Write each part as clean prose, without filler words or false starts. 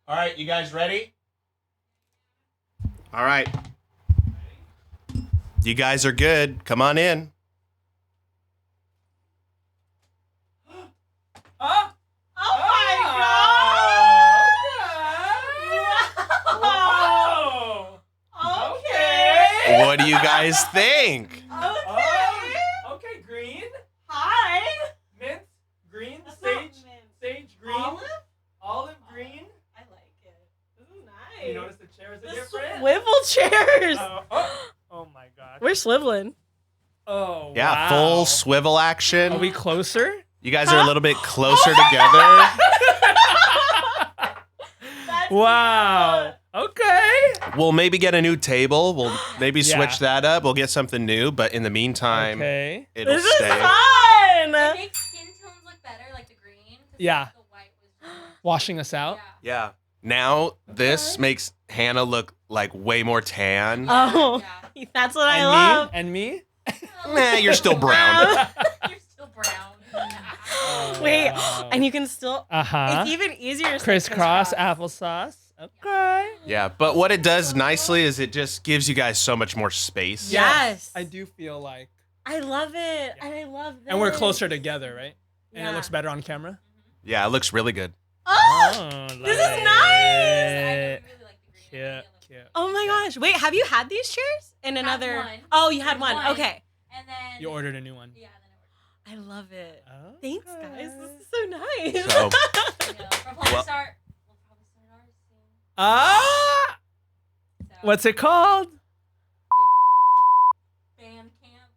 All right, you guys ready? All right. You guys are good. Come on in. Oh my God! Whoa! Okay. What do you guys think? Okay, green. Hi. Mint, green, That's sage, not mint. sage, green. Olive green. I like it. This is nice. You notice the chairs are The different? swivel chairs. Oh my gosh. We're swiveling. Oh, Yeah, wow. full swivel action. Are we closer? You guys are a little bit closer together. That's Wow. Okay. We'll maybe get a new table. We'll maybe Yeah. switch that up. We'll get something new, but in the meantime, Okay. it'll This is stay. fun. It makes skin tones look better, like the green. 'Cause Yeah. The white was Washing us out. Yeah. Now this makes Hannah look like way more tan. Oh, Yeah. that's what I And love. me? And me? Nah, you're still brown. You're still brown. Wait, Wow. and you can still. Uh-huh. It's even easier to say Crisscross applesauce. Okay. Yeah, but what it does nicely is it just gives you guys so much more space. Yes. I do feel like. I love it. Yeah. And I love this. And we're closer together, right? And Yeah. it looks better on camera. Yeah, it looks really good. Oh, this is nice. I really like the green. Cute, and the cute. yellow. Oh my gosh. Wait, have you had these chairs in Had another? one. Oh, you had Had one. one. Okay. And then You ordered a new one. Yeah, then I love it. Oh, Thanks, guys. This is so nice. So, we'll probably Well- start. We'll probably start ours soon. Ah! So, What's it called? Band camp?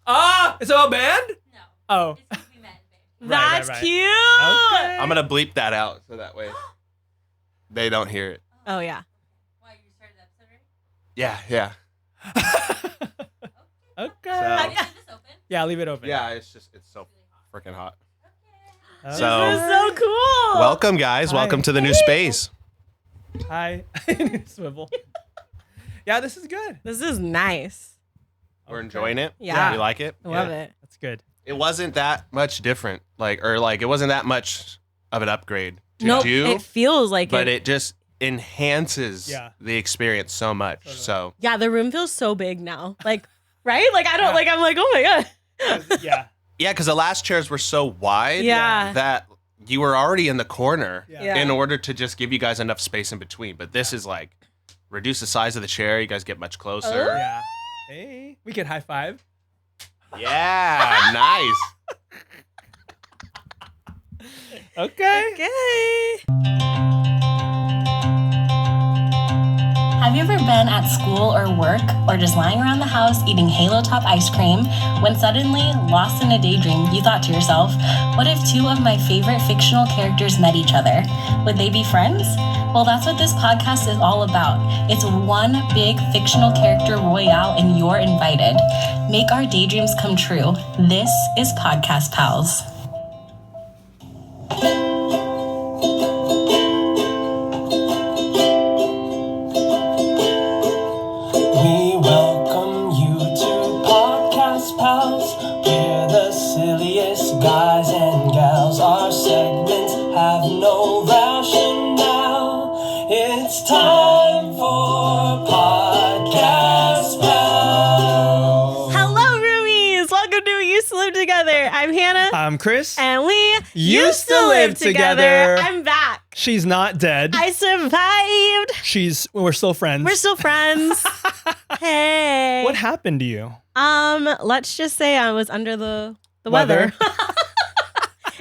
Ah! It's about band? No. Oh. It's because we met in band. Right, That's right. cute. Okay. I'm going to bleep that out so that way they don't hear it. Oh yeah. Why, you started the episode already? Yeah. Okay. So- Leave this open. Yeah, leave it open. Yeah, it's so freaking hot. Okay. So- This is so cool. Welcome, guys. Hi. Welcome to the new space. Hi. Swivel. Yeah, this is good. This is nice. We're enjoying it. Yeah. You like it? I love it. That's good. It wasn't that much different. It wasn't that much of an upgrade to Nope. do, It feels like but it. it just enhances Yeah. the experience so much. Totally. So, Yeah, the room feels so big now. Like, right? Like I don't Yeah. like. I'm like, oh my god. Yeah. yeah, because the last chairs were so wide Yeah. that you were already in the corner Yeah. in order to just give you guys enough space in between. But this is like, reduce the size of the chair. You guys get much closer. Yeah. Hey, we could high five. Yeah, nice. Okay. Okay. Have you ever been at school or work or just lying around the house eating Halo Top ice cream when suddenly, lost in a daydream, you thought to yourself, what if two of my favorite fictional characters met each other? Would they be friends? Well, that's what this podcast is all about. It's one big fictional character royale and you're invited. Make our daydreams come true. This is Podcast Pals. We welcome you to Podcast Pals. We're the silliest guys and gals. Our segments have no rationale. It's time for Podcast Pals. Hello, roomies. Welcome to We Used to Live Together. I'm Hannah. I'm Chris. And we Used to live together. I'm back. She's not dead. I survived. We're still friends. We're still friends. Hey. What happened to you? Let's just say I was under the weather.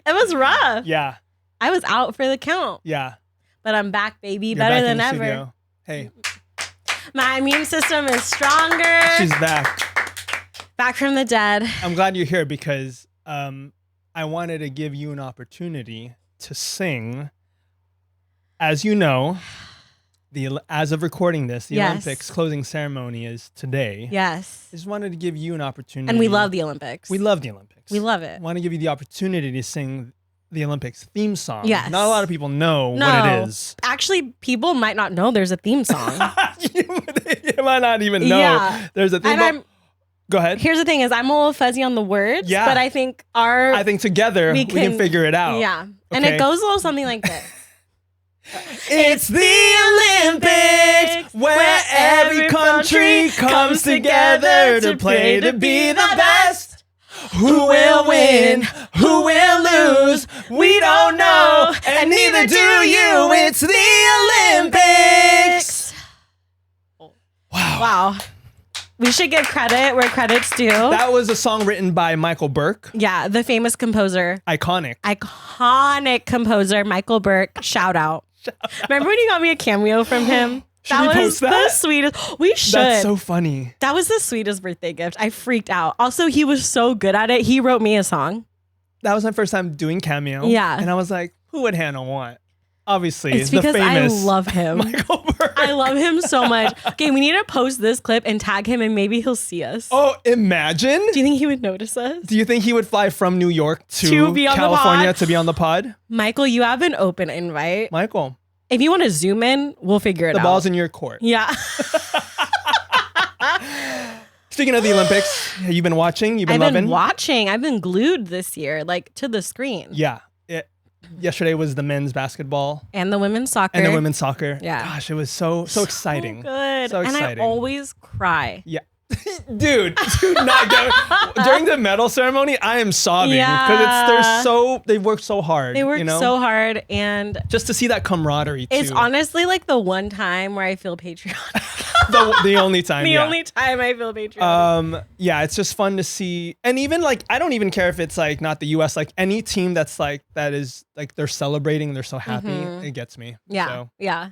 It was rough. Yeah. I was out for the count, Yeah. but I'm back, baby. You're Better back in than the ever. studio. Hey, My immune system is stronger. she's back. Back from the dead. I'm glad you're here because I wanted to give you an opportunity to sing. As you know, as of recording this, the Yes. Olympics closing ceremony is today. Yes. I just wanted to give you an opportunity. And we love the Olympics. We love the Olympics. We love it. I want to give you the opportunity to sing the Olympics theme song. Yes. Not a lot of people know what No. it is. Actually, people might not know there's a theme song. You might not even know Yeah. there's a theme. And but- I'm Go ahead. here's the thing is I'm a little fuzzy on the words, Yeah. but I think our I think together we can figure it out. yeah. And Okay. it goes a little something like this. It's the Olympics where every country comes together to play to be the best. Who will win? Who will lose? We don't know, and neither do you. It's the Olympics. Wow. We should give credit where credit's due. That was a song written by Michael Burke. Yeah, the famous composer. Iconic Composer, Michael Burke. Shout out. Remember when you got me a cameo from him? Should we post that? The sweetest. We should. That's so funny. That was the sweetest birthday gift. I freaked out. Also, he was so good at it. He wrote me a song. That was my first time doing cameo. Yeah. And I was like, who would Hannah want? Obviously, It's the because I famous love him. Michael Burke. I love him so much. Okay, we need to post this clip and tag him, and maybe he'll see us. Oh, imagine. Do you think he would notice us? Do you think he would fly from New York to be on the California pod? to be on the pod? Michael, you have an open invite. Michael, If you want to zoom in, we'll figure it the out. ball's in your court. Yeah. Speaking of the Olympics, have you been watching? You've been I've loving? been watching. I've been glued this year, like to the screen. Yeah. Yesterday was the men's basketball And the women's soccer. and the women's soccer. Yeah. Gosh, it was so exciting. Good. So And I exciting. always cry. Yeah. Dude, not go. During the medal ceremony, I am sobbing because Yeah. they work so hard. They work you know? so hard, and just to see that camaraderie. it's too. honestly like the one time where I feel patriotic. the only time. the yeah. only time I feel patriotic. Yeah, it's just fun to see, and even like I don't even care if it's like not the U.S. Like any team that is like they're celebrating, they're so happy. Mhm. It gets me. Yeah. So, Yeah.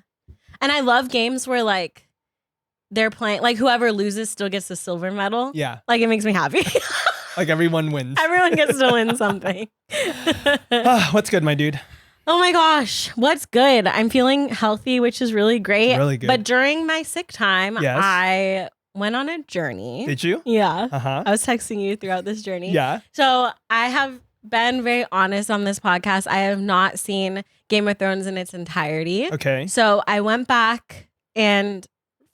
And I love games where like they're playing, like whoever loses still gets the silver medal. yeah, Like it makes me happy. like everyone wins. Everyone gets to win something. What's good, my dude? Oh my gosh, what's good? I'm feeling healthy, which is really great. Really good. But during my sick time, Yes. I went on a journey. Did you? Yeah. Uh-huh. I was texting you throughout this journey. Yeah. So I have been very honest on this podcast. I have not seen Game of Thrones in its entirety. Okay. So I went back and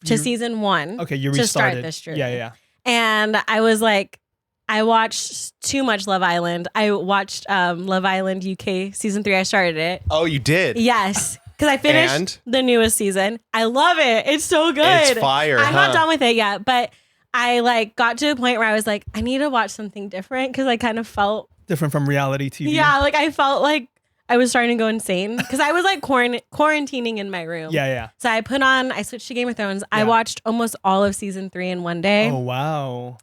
to You- season 1. Okay, you to restarted. start this journey. Yeah. And I was like, I watched too much Love Island. I watched Love Island UK season 3. I started it. Oh, you did? Yes. Because I finished And? the newest season. I love it. It's so good. It's fire, I'm huh? not done with it yet, but I like got to a point where I was like, I need to watch something different because I kind of felt, Different from reality TV. yeah, like I felt like I was starting to go insane because I was like quarantining in my room. Yeah. So I switched to Game of Thrones. I Yeah. watched almost all of season 3 in one day. Oh wow.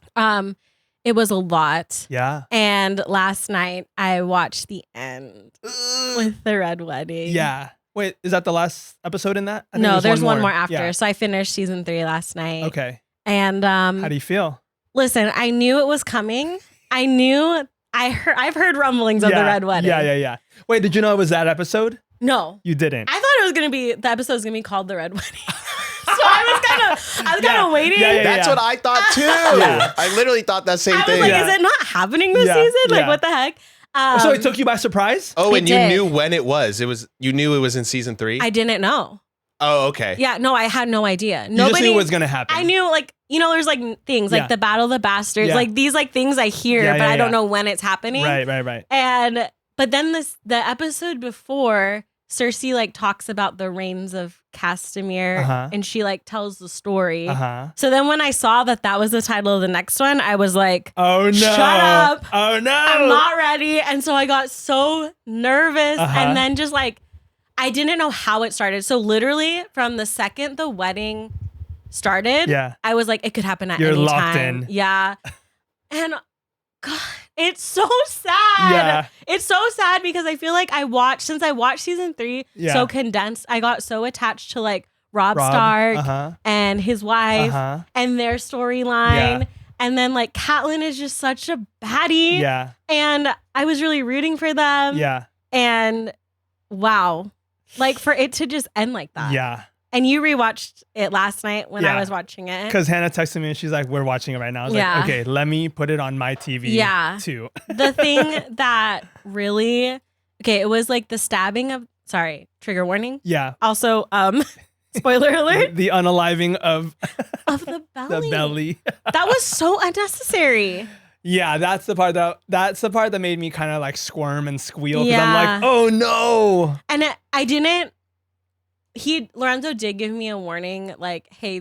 It was a lot. Yeah. And last night I watched the end with the Red Wedding. Yeah. Wait, is that the last episode in that? I think No, there's one more after. Yeah. So I finished season 3 last night. Okay. And How do you feel? listen, I knew it was coming. I've heard rumblings of the Red Wedding. Yeah. Wait, did you know it was that episode? No. You didn't. I thought it was gonna be the episode was gonna be called The Red Wedding. So I was kind of waiting. Yeah. That's what I thought too. Yeah. I literally thought that same I was thing. like, Yeah. is it not happening this Yeah, season? Like, yeah. what the heck? So it took you by surprise? Oh, It and you did. knew when it was. You knew it was in season 3? I didn't know. Oh, okay. Yeah, no, I had no idea. You just knew it was gonna happen. I knew, like, there's like things Yeah. like the Battle of the Bastards, Yeah. like these like things I hear, Yeah, but yeah, I don't yeah. know when it's happening. Right. And but then the episode before, Cersei like talks about the reigns of Castamere, Uh-huh. and she like tells the story. Uh-huh. So then when I saw that was the title of the next one, I was like, Oh no. Shut up. Oh no. I'm not ready. And so I got so nervous. Uh-huh. And then just like, I didn't know how it started. So literally from the second the wedding started, Yeah. I was like, it could happen at You're any locked time. in. Yeah. And God, it's so sad. Yeah. It's so sad because I feel like since I watched season 3 Yeah. so condensed, I got so attached to like Rob Rob, Stark uh-huh. and his wife Uh-huh. and their storyline. Yeah. And then like Catelyn is just such a baddie. Yeah. And I was really rooting for them. Yeah. And wow. Like for it to just end like that. Yeah. And you rewatched it last night when Yeah. I was watching it. Because Hannah texted me and she's like, we're watching it right now. I was Yeah. like, okay, let me put it on my TV Yeah. too. The thing that really it was like the stabbing of trigger warning. Yeah. Also, spoiler alert The unaliving of of the belly. the belly. That was so unnecessary. Yeah, that's the part that made me kind of like squirm and squeal because I'm Yeah. like, oh no. And I didn't Lorenzo did give me a warning, like, hey,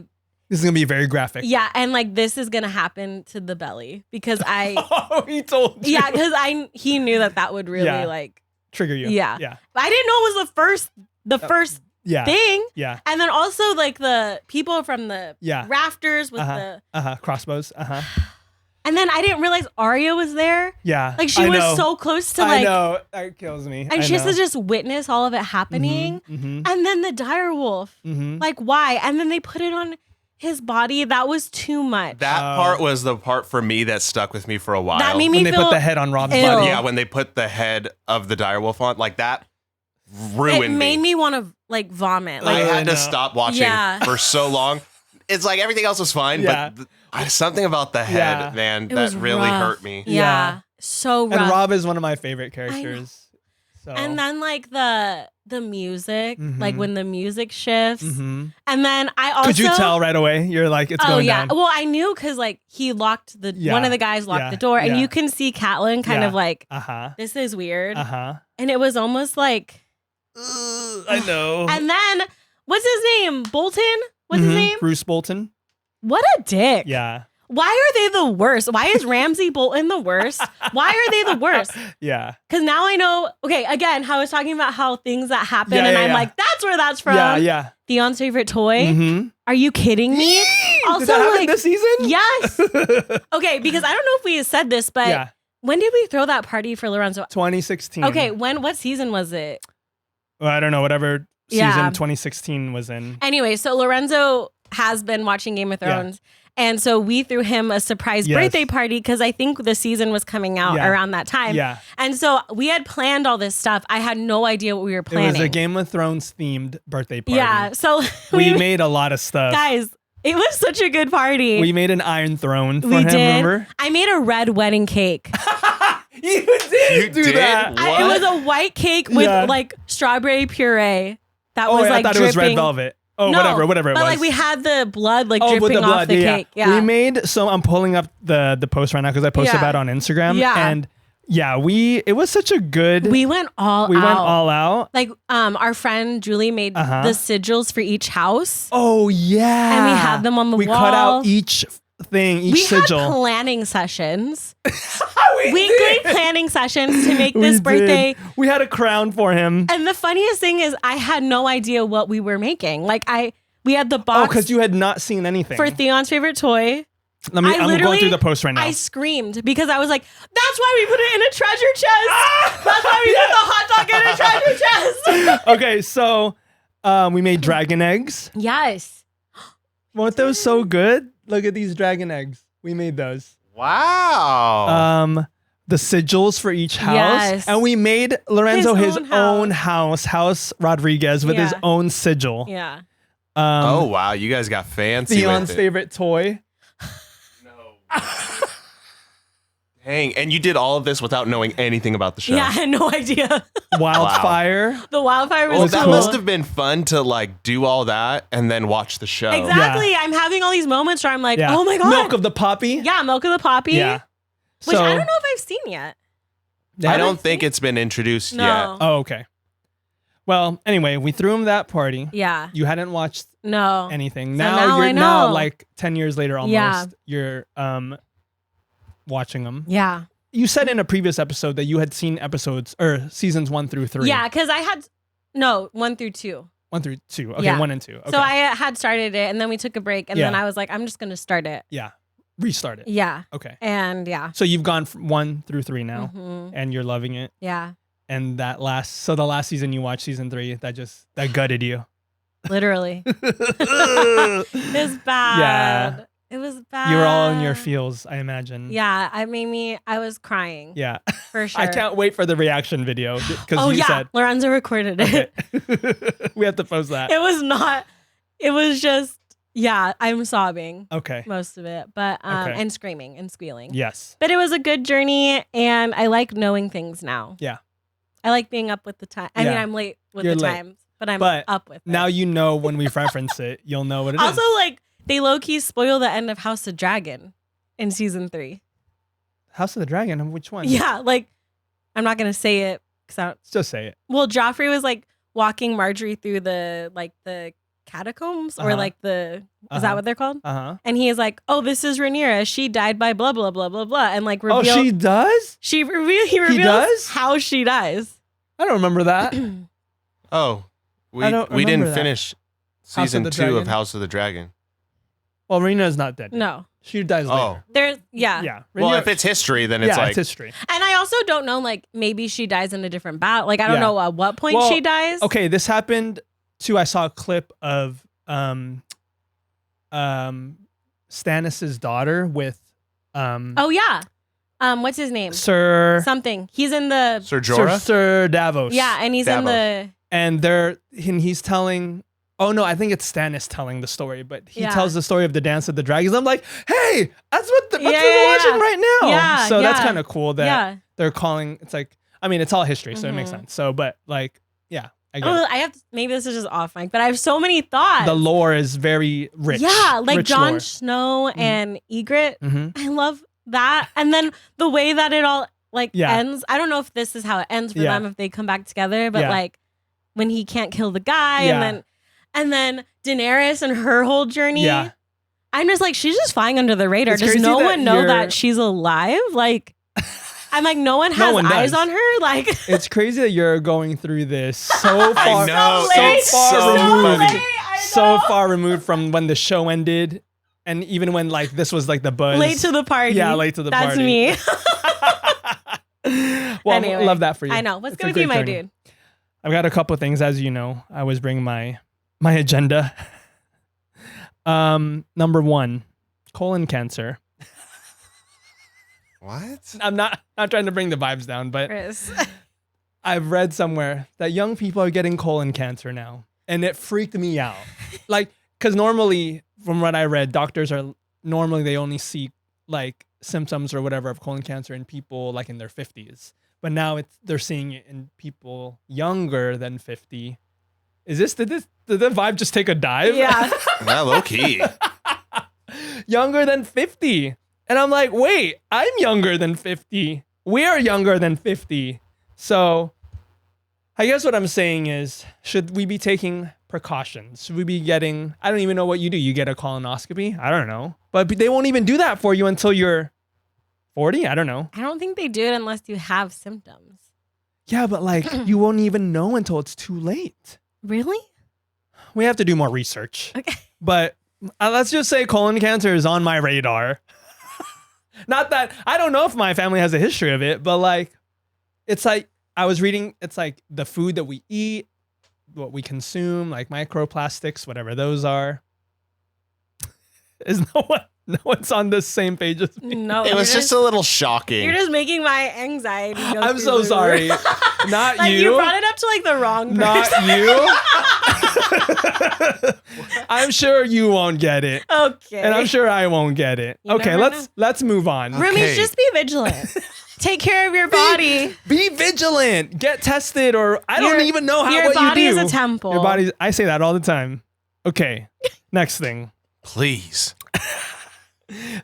This is gonna be very graphic. yeah, and like this is gonna happen to the belly because I, Oh, he told you. yeah, because he knew that would really Yeah. like, Trigger you. Yeah. Yeah. but I didn't know it was the first Yeah. thing, Yeah. and then also like the people from the Yeah. rafters with the, Crossbows. and then I didn't realize Arya was there, Yeah. like she I was know. so close to I like, know. That kills me. and she has to just witness all of it happening, Mm-hmm. and then the dire wolf, Mm-hmm. like why, and then they put it on his body. That was too much. That part was the part for me that stuck with me for a while. That made me When they feel put the head on Rob's ill. body. Yeah, when they put the head of the direwolf on, like that ruined it made me want to like vomit. I Like, had no. to stop watching Yeah. for so long. It's like everything else was fine, Yeah. but something about the head, Yeah. man, It that was really rough. hurt me. yeah, Yeah. so rough. And Rob is one of my favorite characters. So. And then like the music, Mhm. like when the music shifts, Mhm. and then I also Could you tell right away? You're like, it's Oh going yeah, down. well I knew because like he locked the Yeah. one of the guys locked Yeah. the door, and Yeah. you can see Catelyn kind Yeah. of like Uh-huh. this is weird, Uh-huh. and it was almost like, I know. and then what's his name? Bolton? What's his Mhm. name? Bruce Bolton. What a dick! Yeah. Why are they the worst? Why is Ramsay Bolton the worst? Why are they the worst? Yeah. Because now I know. Okay, again, how I was talking about how things that happen, Yeah, and yeah, I'm yeah. like, that's where that's from. Yeah, yeah. Theon's favorite toy. Mm-hmm. Are you kidding me? Also, Did that happen like, this season? yes. Okay, because I don't know if we said this, but Yeah. when did we throw that party for Lorenzo? 2016. Okay, what season was it? Well, I don't know. Whatever season Yeah. 2016 was in. Anyway, so Lorenzo has been watching Game of Yeah. Thrones. And so we threw him a surprise Yes. birthday party because I think the season was coming out Yeah. around that time. Yeah. And so we had planned all this stuff. I had no idea what we were It planning. was a Game of Thrones themed birthday party. Yeah. So We made a lot of stuff. guys, it was such a good party. We made an Iron Throne for We him, did. remember? I made a red wedding cake. You did You do did? that. What? It was a white cake with Yeah. like strawberry puree that Oh, was yeah, like I thought dripping. it was red velvet. Oh, No, whatever it but was. like we had the blood like with dripping the off blood, the yeah. cake. Yeah. We made, so I'm pulling up the post right now because I posted Yeah. that on Instagram. Yeah. And yeah, it was such a good, we went all we out. went all out. Like our friend Julie made Uh-huh. the sigils for each house. Oh, yeah. And we had them on the we wall. cut out each thing, each We sigil. had planning sessions. We Weekly did. planning sessions to make We this did. birthday. We had a crown for him. And the funniest thing is I had no idea what we were making. Like we had the Oh, box because you had not seen anything. for Theon's favorite toy. I'm going literally- through the post right now. I screamed because I was like, that's why we put it in a treasure chest. That's why we put the hot dog in a treasure chest. Okay, so we made dragon eggs. Yes. Weren't those so good? Look at these dragon eggs. We made those. Wow. The sigils for each house. Yes. And we made Lorenzo his His own own house, House Rodriguez, with his Yeah. own sigil. Yeah. Oh wow, you guys got fancy Theon's with it. favorite toy. Dang, and you did all of this without knowing anything about the show. Yeah, I had no idea. Wildfire. The wildfire was Well, that cool. must have been fun to like do all that and then watch the show. Exactly. I'm having all these moments where I'm like, Yeah. oh my God. Milk of the Poppy. Yeah, Milk of the Poppy. Yeah. Which So- I don't know if I've seen yet. I don't think it's been introduced No. yet. Oh, okay. Well, anyway, we threw him that party. Yeah. You hadn't watched No. anything. So Now now you're I now know. like 10 years later almost. Yeah. You're watching them. Yeah. You said in a previous episode that you had seen episodes or seasons 1 through 3. Yeah, because I had 1 through 2. 1 through 2. Okay, Yeah. 1 and 2. Okay. So I had started it and then we took a break and Yeah. then I was like, I'm just gonna start it. restart it. Yeah. Okay. And yeah. So you've gone from 1 through 3 now Mhm. and you're loving it. Yeah. And the last season you watched, season 3, that gutted you. Literally. It was bad. It was bad. You were all in your feels, I imagine. Yeah. I was crying. Yeah. For sure. I can't wait for the reaction video because Oh you yeah. said Lorenzo recorded it. okay. We have to post that. It was just, yeah, I'm sobbing Okay. most of it, but, Okay. and screaming and squealing. Yes. But it was a good journey and I like knowing things now. Yeah. I like being up with the time. I mean, Yeah. I'm late with You're the late. times, but I'm But up with it. Now you know when we reference it, you'll know what it is. Also, like, they low-key spoil the end of House of Dragon in season 3. House of the Dragon. Which one? Yeah, like, I'm not going to say it. Just say it. Well, Joffrey was like, walking Marjorie through the catacombs or Uh-huh. is Uh-huh. that what they're called? Uh-huh. And he is like, oh, this is Rhaenyra. She died by blah blah blah blah blah, and like Oh, reveal she does? he reveals does? how she dies. I don't remember that. Oh, I don't we didn't remember that. finish House of season the 2 of Dragon? House of the Dragon. Well, Rhaenyra's not dead. No, She dies Oh. later. there's yeah. Yeah. Well, Rhaenyra- if it's history, then it's yeah, like it's history. And I also don't know, like maybe she dies in a different battle. Like I don't Yeah. know at what point Well, she dies. Okay, this happened too. I saw a clip of Stannis's daughter with Oh yeah. What's his name? Sir Something. He's in the Sir Jorah. Sir Davos. yeah, and he's in Davos. the and he's telling. Oh no, I think it's Stannis telling the story, but he Yeah. tells the story of the Dance of the Dragons. I'm like, hey, that's what Yeah, we're yeah, watching yeah. right now. Yeah, so that's yeah. kind of cool that yeah. they're calling. It's like, I mean, it's all history, so it makes Mhm. sense. So, but like, yeah, I get Oh, it. I have to, maybe this is just off mic, but I have so many thoughts. The lore is very rich. Yeah, like rich Jon lore. Snow and Ygritte. Mhm. I love that. And then the way that it all like Yeah. ends. I don't know if this is how it ends for Yeah. them if they come back together, but Yeah. like when he can't kill the guy Yeah. and then Daenerys and her whole journey. Yeah. I'm just like, she's just flying under the radar. It's Does crazy no that one know you're- that she's alive? Like I'm like, no one No has one eyes does. on her. Like It's crazy that you're going through this so far. know, So it's far so removed. funny. So far removed from when the show ended, and even when like this was like the buzz. late to the party. Yeah, late to the That's party. me. Well, Anyway, love that for you. I know. What's It's good a with you, great my journey. dude? I've got a couple of things, as you know. I was bringing my agenda. Number 1, colon cancer. What? I'm not trying to bring the vibes down, but Kris. I've read somewhere that young people are getting colon cancer now, and it freaked me out. Like, because normally, from what I read, doctors are normally they only see like symptoms or whatever of colon cancer in people like in their 50s, but now they're seeing it in people younger than 50. Did the vibe just take a dive? Yeah. Well, low key. Younger than 50. And I'm like, wait, I'm younger than 50. We're younger than 50. So I guess what I'm saying is, should we be taking precautions? Should we be getting, I don't even know what you do. You get a colonoscopy? I don't know. But they won't even do that for you until you're 40? I don't know. I don't think they do it unless you have symptoms. Yeah, but like you won't even know until it's too late. Really? We have to do more research. Okay. But let's just say colon cancer is on my radar. Not that I don't know if my family has a history of it, but like, it's like I was reading, it's like the food that we eat, what we consume, like microplastics, whatever those are. Is no one's on the same page as me? No. It was just a little shocking. You're just making my anxiety go I'm through so the sorry. roof. Not Like you. you brought it up to like the wrong person. Not you. I'm sure you won't get it. Okay. And I'm sure I won't get it. You Okay, never let's move on. Roomies, Okay. just be vigilant. Take care of your body. Be vigilant. Get tested, or I don't Your- even know how your what body you is do. a temple. Your body. I say that all the time. Okay. Next thing. Please.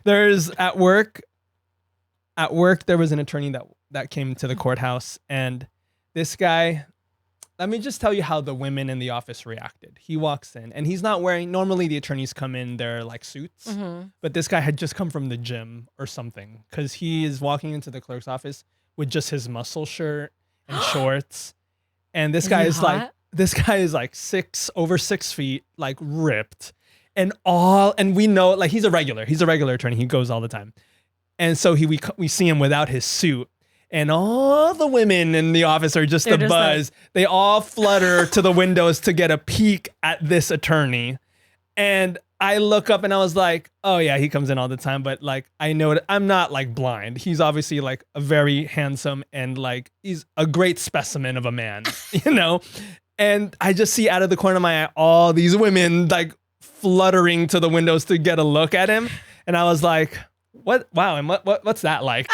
There's at work. At work, there was an attorney that came to the courthouse, and this guy. Let me just tell you how the women in the office reacted. He walks in, and he's not wearing. Normally, the attorneys come in their like suits, Mm-hmm. but this guy had just come from the gym or something, because he is walking into the clerk's office with just his muscle shirt and shorts, and this Is guy he is like. hot? This guy is like over 6 feet, like ripped, and we know like he's a regular attorney. He goes all the time, and so we see him without his suit, and all the women in the office are just They're a just buzz. They all flutter to the windows to get a peek at this attorney, and I look up and I was like, oh yeah, he comes in all the time, but like I know I'm not like blind. He's obviously like a very handsome and like he's a great specimen of a man, you know. And I just see out of the corner of my eye all these women like fluttering to the windows to get a look at him. And I was like, what? Wow. And what's that like?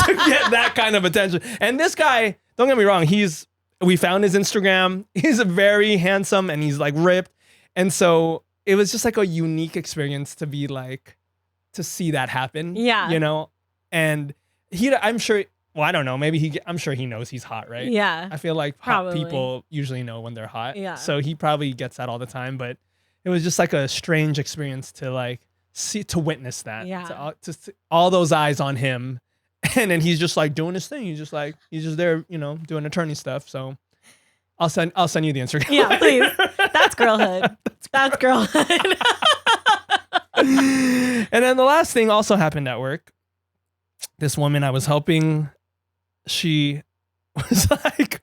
To get that kind of attention. And this guy, don't get me wrong, we found his Instagram. He's a very handsome and he's like ripped. And so it was just like a unique experience to be like, to see that happen. Yeah. You know? And I'm sure Well, I don't know. Maybe I'm sure he knows he's hot, right? Yeah. I feel like hot Probably. people usually know when they're hot. Yeah. So he probably gets that all the time. But it was just like a strange experience to like to witness that. Yeah. To see all those eyes on him, and then he's just like doing his thing. He's just there, doing attorney stuff. So I'll send you the Instagram. Yeah, please. That's girlhood. That's girlhood. And then the last thing also happened at work. This woman I was helping, she was like,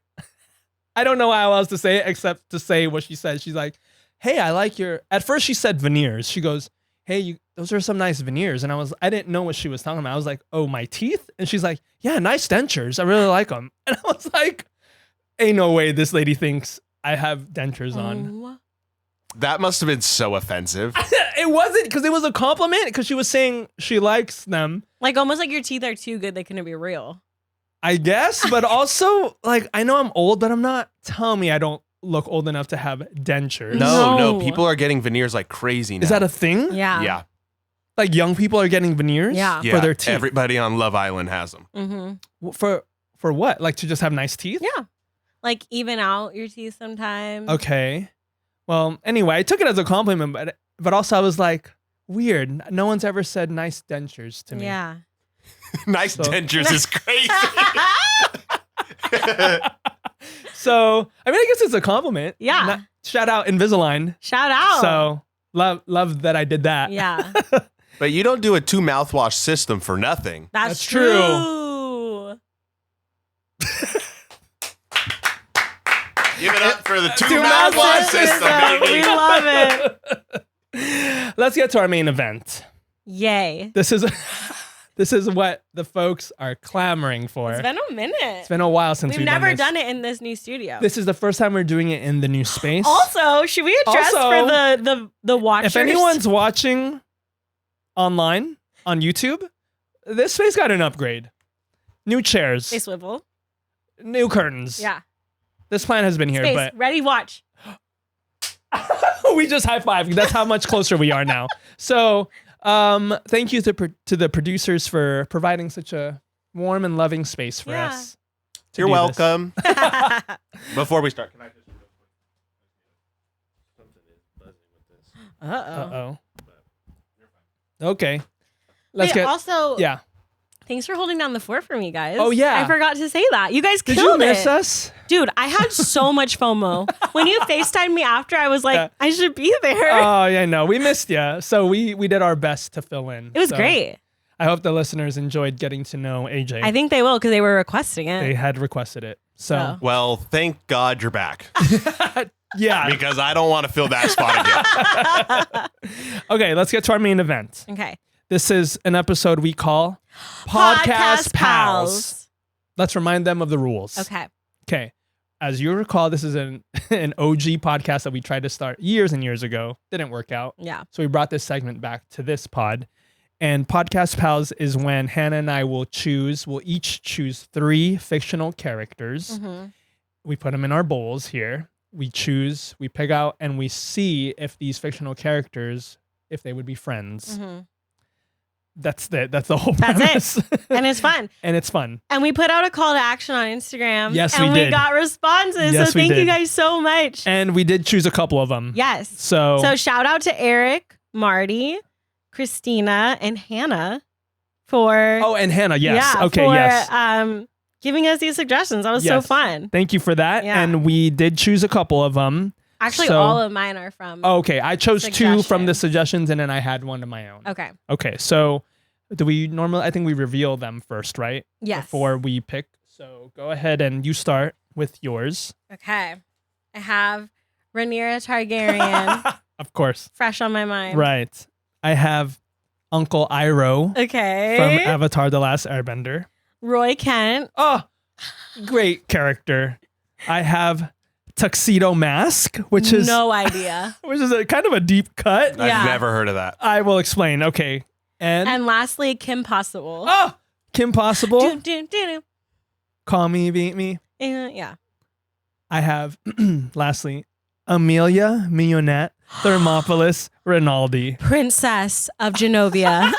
I don't know how else to say it except to say what she said. She's like, hey, I like at first she said veneers. She goes, hey, those are some nice veneers. And I didn't know what she was talking about. I was like, oh, my teeth? And she's like, yeah, nice dentures. I really like them. And I was like, ain't no way this lady thinks I have dentures on. Oh. That must have been so offensive. It wasn't, because it was a compliment, because she was saying she likes them. Like almost like your teeth are too good, they couldn't be real. I guess, but also, like, I know I'm old, but I'm not. Tell me I don't look old enough to have dentures. No, No. people are getting veneers like crazy now. Is that a thing? Yeah. Yeah. Like young people are getting veneers Yeah. Yeah. for their teeth. Everybody on Love Island has them. Mm-hmm. For what? Like to just have nice teeth? Yeah. Like even out your teeth sometimes. Okay. Well, anyway, I took it as a compliment, but also I was like, weird. No one's ever said nice dentures to me. Yeah. Nice So- dentures is crazy. So, I mean, I guess it's a compliment. Yeah. Shout out Invisalign. Shout out. So, love that I did that. Yeah. But you don't do a 2 mouthwash system for nothing. That's true. true. Give it up for the 2 Two mouthwash mouthwash system, We baby. love it. Let's get to our main event. Yay. This is what the folks are clamoring for. It's been a minute. It's been a while since We've we've never done done it in this new studio. this. This is the first time we're doing it in the new space. Also, should we address Also, for the watchers? If anyone's watching online on YouTube, this space got an upgrade. New chairs, Space swivel. new curtains. Yeah. This plan has been here, Space. Ready, watch. but we just high five. That's how much closer we are now. So, thank you to the producers for providing such a warm and loving space for Yeah. us. to You're do this. welcome. Before we start, can I just something is buzzing with this? Uh-oh. Okay. Let's Wait, get. also, Yeah. thanks for holding down the fort for me, guys. Oh, yeah. I forgot to say that. You guys Did killed you miss it. us? Dude, I had so much FOMO. When you FaceTimed me after, I was like, Yeah. I should be there. Oh yeah, no, we missed you. So we did our best to fill in. it was So great. I hope the listeners enjoyed getting to know AJ. I think they will because they were requesting it. they had requested it. So Oh. Well, thank God you're back yeah. because I don't want to fill that spot again. Okay, let's get to our main event. Okay. This is an episode we call Podcast Pals. Let's remind them of the rules. Okay. Okay. As you recall, this is an OG podcast that we tried to start years and years ago. Didn't work out. Yeah. So we brought this segment back to this pod. And Podcast Pals is when Hannah and I we'll each choose 3 fictional characters. Mm-hmm. We put them in our bowls here. We pick out, and we see if these fictional characters, if they would be friends. Mm-hmm. That's the whole That's premise. And it's fun. And it's fun. And we put out a call to action on Instagram. Yes, and we we did. got responses. Yes, so we thank you did. guys so much. And we did choose a couple of them. Yes. So So shout out to Eric, Marty, Christina, and Hannah for oh, and Hannah, yes. yeah, Okay, for, yes. giving us these suggestions. That was so Yes. fun. Thank you for that. Yeah. And we did choose a couple of them. Actually, So- all of mine are from. Okay, I chose 2 from the Suggestions. suggestions, and then I had one of my own. Okay. Okay, so do we normally? I think we reveal them first, right? Yes. Before we pick. So go ahead and you start with yours. Okay. I have Rhaenyra Targaryen Of course. fresh on my mind. Right. I have Uncle Iroh Okay. from Avatar: The Last Airbender. Roy Kent. Oh, great character. I have Tuxedo Mask, which is no idea. a kind of a deep cut. Yeah. I've never heard of that. I will explain. Okay. And, And lastly, Kim Possible. oh, Kim Possible. Do, do, do, Call Me, Beat Me. do. Yeah. I have, lastly, Amelia Mignonette Thermopolis Rinaldi. Princess of Genovia.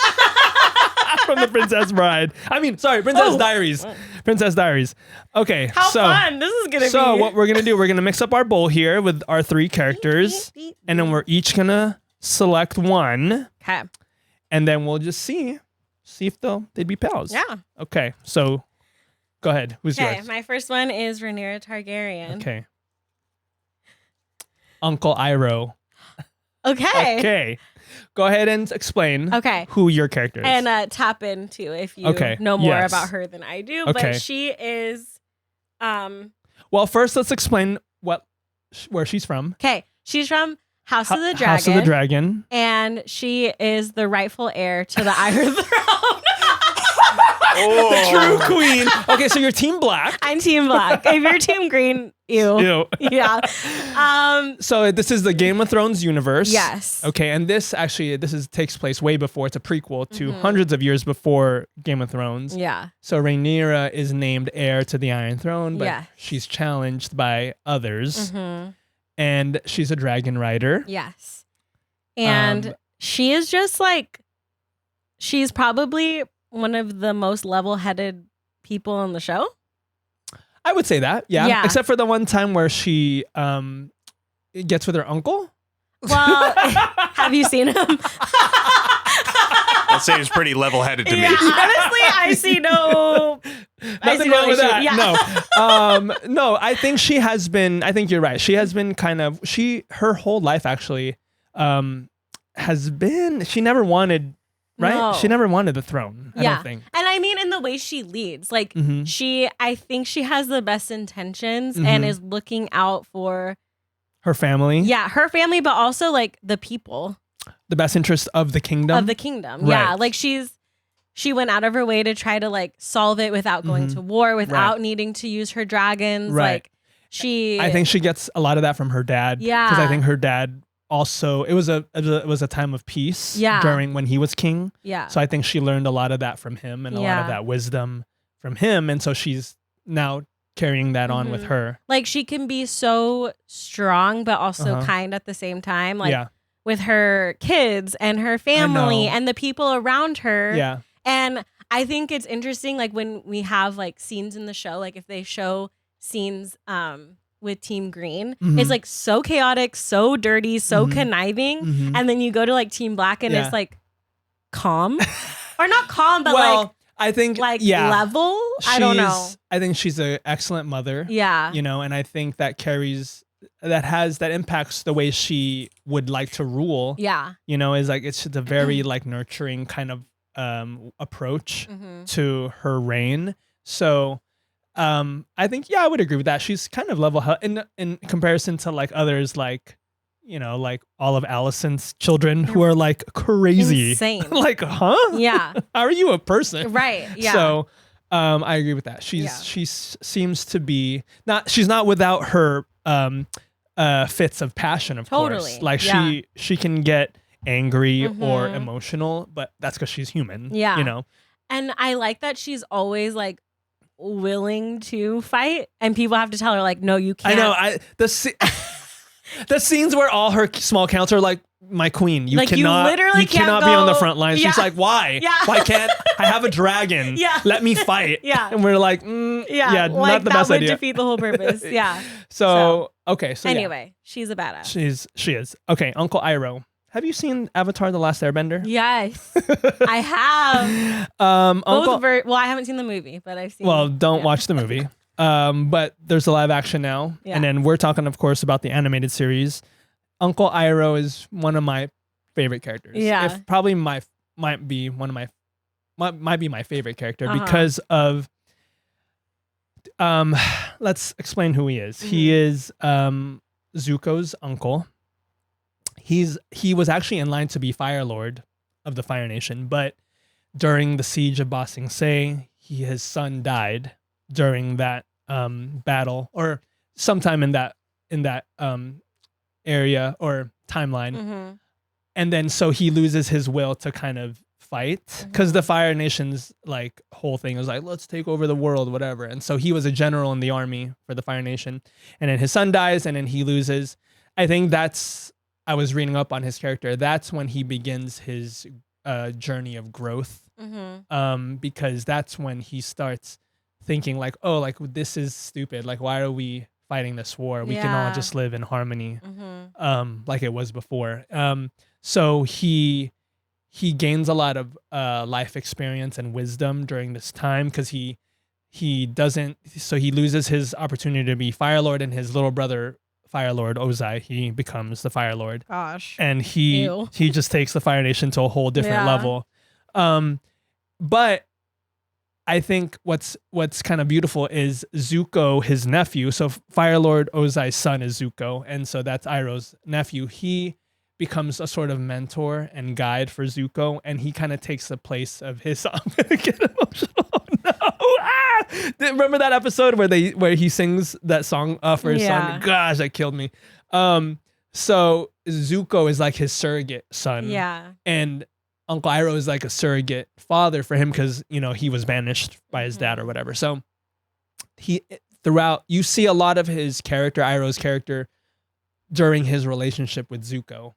from the Princess Bride. I mean, sorry, Princess Diaries. Princess Diaries. Okay, How so fun. This is going to be. so what we're gonna do? We're gonna mix up our bowl here with our 3 characters, and then we're each gonna select one, Okay. and then we'll just see if they'd be pals. Yeah. Okay, so go ahead. Who's Okay. yours? My first one is Rhaenyra Targaryen. Okay. Uncle Iroh. Okay. Okay. Go ahead and explain Okay. who your character is. And tap in too if you Okay, know more yes. about her than I do. Okay. But she is Well, first let's explain where she's from. okay. She's from House of the Dragon. House of the Dragon. And she is the rightful heir to the Iron Throne. The true queen. Okay, so you're Team Black. I'm Team Black. If you're Team Green, ew. Ew. Yeah. So this is the Game of Thrones universe. Yes. Okay, and this takes place way before. It's a prequel to hundreds of years before Game of Thrones. Yeah. So Rhaenyra is named heir to the Iron Throne, but Yes. she's challenged by others. And she's a dragon rider. Yes. And she is just like, she's probably one of the most level-headed people on the show. I would say that, yeah. Yeah. Except for the one time where she gets with her uncle. Well, have you seen him? I'd say he's pretty level-headed to me. Yeah, honestly, I see no. Nothing wrong with issue. that. Yeah. No. No, I think she has been, I think you're right. She has been her whole life actually has been, she never wanted, right? No. She never wanted the throne, I Yeah. don't think. And I mean, in the way she leads, like I think she has the best intentions Mhm. and is looking out for, Her family. yeah, her family, but also like the people The best interest of the kingdom. of the kingdom. Yeah. Right. Like she went out of her way to try to like solve it without going to war, without needing to use her dragons. Right. Like I think she gets a lot of that from her dad. Yeah. Because I think her dad also, it was a time of peace during when he was king. yeah. So I think she learned a lot of that from him and a lot Yeah. of that wisdom from him. And so she's now carrying that on with her. Like she can be so strong, but also kind at the same time. Like Yeah. with her kids and her family know. and the people around her. Yeah. And I think it's interesting, like when we have like scenes in the show, like if they show scenes with Team Green, it's like so chaotic, so dirty, so conniving. And then you go to like Team Black and Yeah. it's like calm. Or not calm, but Well, I think like level. I don't know. I think she's an excellent mother. Yeah. You know, and I think that that impacts the way she would like to rule. Yeah. You know, is like it's just a very like nurturing kind of approach to her reign. So I think I would agree with that. She's kind of level in comparison to like others, like you know, like all of Allison's children who are like crazy. Insane. Like, huh? Yeah. How are you a person? Right. Yeah. So I agree with that. She seems to be she's not without her fits of passion, of course. Like she can get angry or emotional, but that's because she's human. Yeah. You know? And I like that she's always like willing to fight and people have to tell her like, no, you can't. I know. The scenes where all her small counts are like, my queen, you Like, you cannot, literally cannot can't be on the go- front lines. She's Yeah. like, why? Yeah. Why can't I have a dragon? Yeah. Let me fight. Yeah. And we're like, Yeah. not Like the that best would idea. defeat the whole purpose. Yeah. So okay. So yeah. Anyway, she's a badass. She is. Okay, Uncle Iroh. Have you seen Avatar: The Last Airbender? Yes. I have. Uncle. Well, I haven't seen the movie, but I've seen. Well, don't watch the movie. But there's a live action now, Yeah. and then we're talking, of course, about the animated series. Uncle Iroh is one of my favorite characters. Yeah. If probably might be my favorite character because of. Let's explain who he is. He is Zuko's uncle. He was actually in line to be Fire Lord of the Fire Nation, but during the siege of Ba Sing Se, his son died during that battle, or sometime in that area or timeline, and then so he loses his will to kind of fight because the Fire Nation's like whole thing was like, let's take over the world, whatever. And so he was a general in the army for the Fire Nation, and then his son dies, and then he loses. I think I was reading up on his character. That's when he begins his journey of growth, Mm-hmm. because that's when he starts thinking like, oh, like this is stupid. Like, why are we fighting this war? We can all Yeah. just live in harmony, Mm-hmm. like it was before. So he gains a lot of life experience and wisdom during this time because he loses his opportunity to be Fire Lord, and his little brother Fire Lord Ozai, he becomes the Fire Lord, Gosh. and he Ew. just takes the Fire Nation to a whole different Yeah. level. But I think what's kind of beautiful is Zuko, his nephew. So Fire Lord Ozai's son is Zuko, and so that's Iroh's nephew. He becomes a sort of mentor and guide for Zuko, and he kind of takes the place of his. I'm gonna get emotional. Oh, no! Ah! Remember that episode where he sings that song for his Yeah. son? Gosh, that killed me. So Zuko is like his surrogate son, Yeah. and Uncle Iroh is like a surrogate father for him because, you know, he was banished by his dad or whatever. So throughout, you see a lot of his character, Iroh's character, during his relationship with Zuko,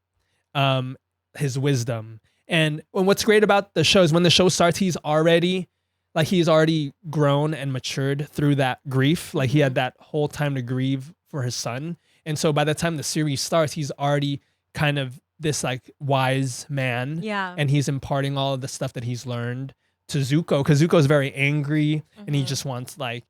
his wisdom. And what's great about the show is when the show starts, he's already grown and matured through that grief. Like he had that whole time to grieve for his son. And so by the time the series starts, he's already kind of this like wise man, Yeah. and he's imparting all of the stuff that he's learned to Zuko, because Zuko's very angry and he just wants, like,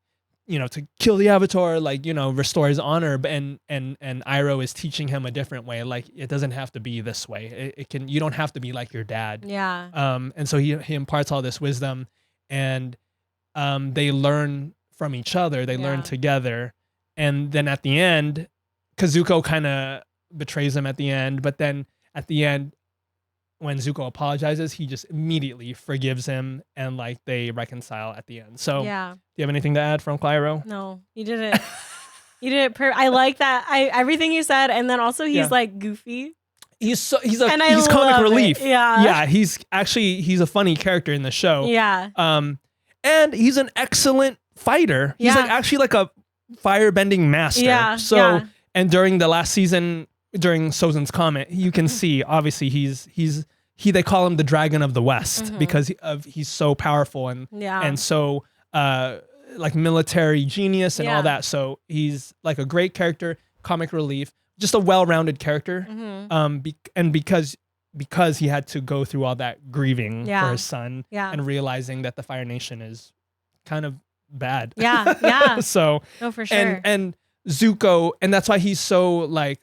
you know, to kill the Avatar, like, you know, restore his honor. And Iroh is teaching him a different way. Like, it doesn't have to be this way. You don't have to be like your dad. Yeah. And so he imparts all this wisdom, and they learn from each other. They learn Yeah. together, and then at the end, because Zuko kind of betrays him at the end, but then at the end, when Zuko apologizes, he just immediately forgives him, and like they reconcile at the end. So, Yeah. do you have anything to add from Iroh? No, you did it. You did it. I like that. Everything you said, and then also he's Yeah. like goofy. He's And I comic love it. relief. Yeah. Yeah, he's a funny character in the show. Yeah. And he's an excellent fighter. He's Yeah. like actually like a firebending master. Yeah. So yeah. and during the last season, during Sozin's Comet, you can see obviously they call him the Dragon of the West because he's so powerful and so like military genius and all that. So he's like a great character, comic relief, just a well-rounded character. And because he had to go through all that grieving for his son and realizing that the Fire Nation is kind of bad. Yeah. Yeah. So No, for sure. and Zuko, and that's why he's so like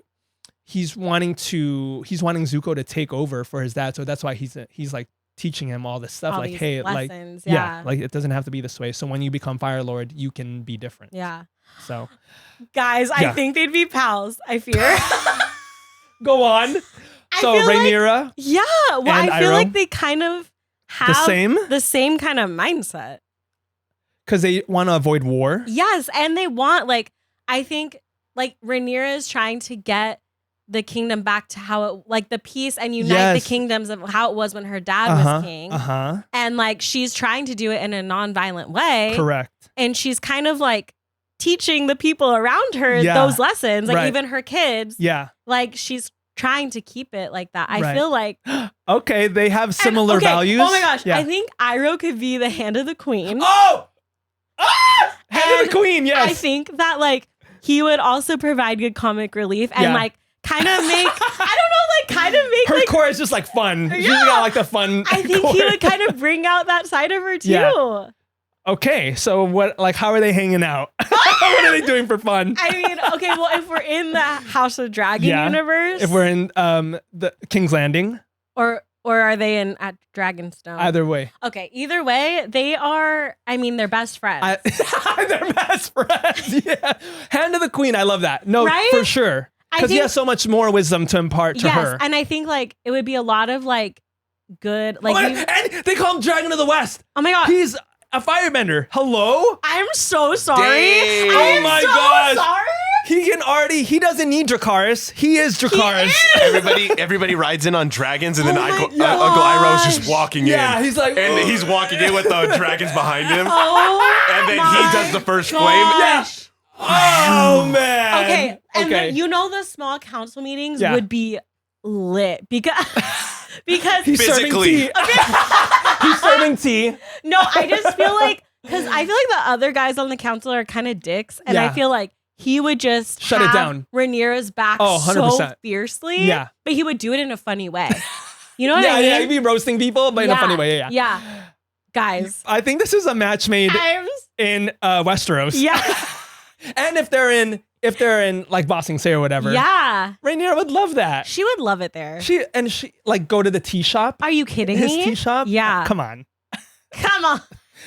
he's wanting Zuko to take over for his dad. So that's why he's like teaching him all this stuff. All like, these hey, lessons, like like it doesn't have to be this way. So when you become Fire Lord, you can be different. Yeah. So Guys, I Yeah. think they'd be pals. I fear. go on. So feel like- Rhaenyra, Yeah. Well, And I feel Iroh? like they kind of have the same kind of mindset. because they want to avoid war. Yes, and they want, like, I think like Rhaenyra is trying to get the kingdom back to how it, like, the peace and unite Yes. the kingdoms of how it was when her dad was king. And like she's trying to do it in a non-violent way. Correct. And she's kind of like teaching the people around her Yeah. those lessons, like Right. even her kids. Yeah. Like she's trying to keep it like that. I Right. feel like Okay, they have and- similar okay, values. Oh my gosh, Yeah. I think Iroh could be the hand of the queen. Oh! Ah! Hand of And the Queen, yes. I think that like he would also provide good comic relief and Yeah. like kind of make I don't know, like kind of make her like core is just like fun. She's Yeah. got like the fun. I think core. he would kind of bring out that side of her too. Yeah. Okay, so what? Like, how are they hanging out? What are they doing for fun? I mean, okay, well, if we're in the House of Dragon Yeah. universe, If we're in the King's Landing, or are they in at Dragonstone? either way, Okay, either way, they are. I mean, they're best friends. they're best friends. Yeah, Hand of the Queen. I love that. No, Right? for sure, I because he think- has so much more wisdom to impart to yes, her. and I think like it would be a lot of like good, like. and they call him Dragon of the West. Oh my god, He's a firebender. Hello. I'm so sorry. Dang. I am Oh my so gosh. sorry. He doesn't need Dracarys. He is Dracarys. Everybody rides in on dragons, and then Oh my Uncle Iroh's just gosh. walking Yeah, in. he's like, and he's walking in with the dragons behind him, Oh, and then he does the first flame. gosh. Oh man. Okay, and okay. you know the small council meetings Yeah. would be lit because because He's serving Physically. tea. He's serving tea. no, I just feel like because I feel like the other guys on the council are kind of dicks, and I Yeah. feel like he would just Shut it have down. Rhaenyra's back Oh, so 100%. fiercely. Yeah. but he would do it in a funny way. You know what Yeah, I mean? yeah, he'd be roasting people, but in a funny way. Yeah. Yeah, guys. I think this is a match made I'm in Westeros. yeah, And if they're in like Bossing Say or whatever. yeah. Rhaenyra would love that. She would love it there. She like go to the tea shop. Are you kidding His me? tea shop? Yeah. Come on. Come on.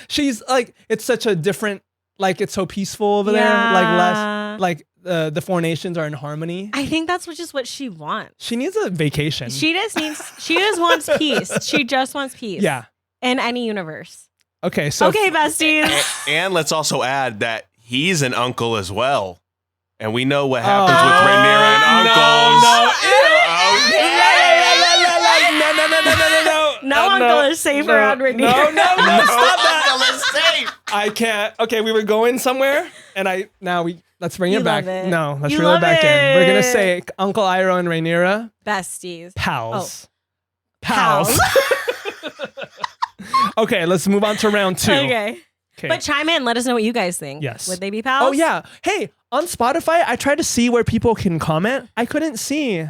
She's like, it's such a different, like it's so peaceful over there. Like less, like the four nations are in harmony. I think that's just what she wants. She needs a vacation. She just wants peace. She just wants peace. Yeah. In any universe. Okay. So Okay, besties. And let's also add that he's an uncle as well. And we know what happens with Rhaenyra and uncles. No uncle is safe around Rhaenyra. No, stop that. Uncle is safe. I can't. Okay, we were going somewhere, and let's bring You it back. love it. No, let's You reel it love back in. We're gonna it. say Uncle Iroh and Rhaenyra, Besties. pals. Pals. Okay, let's move on to round 2. Okay. But chime in. Let us know what you guys think. Yes. Would they be pals? Oh yeah. Hey, on Spotify, I tried to see where people can comment. I couldn't see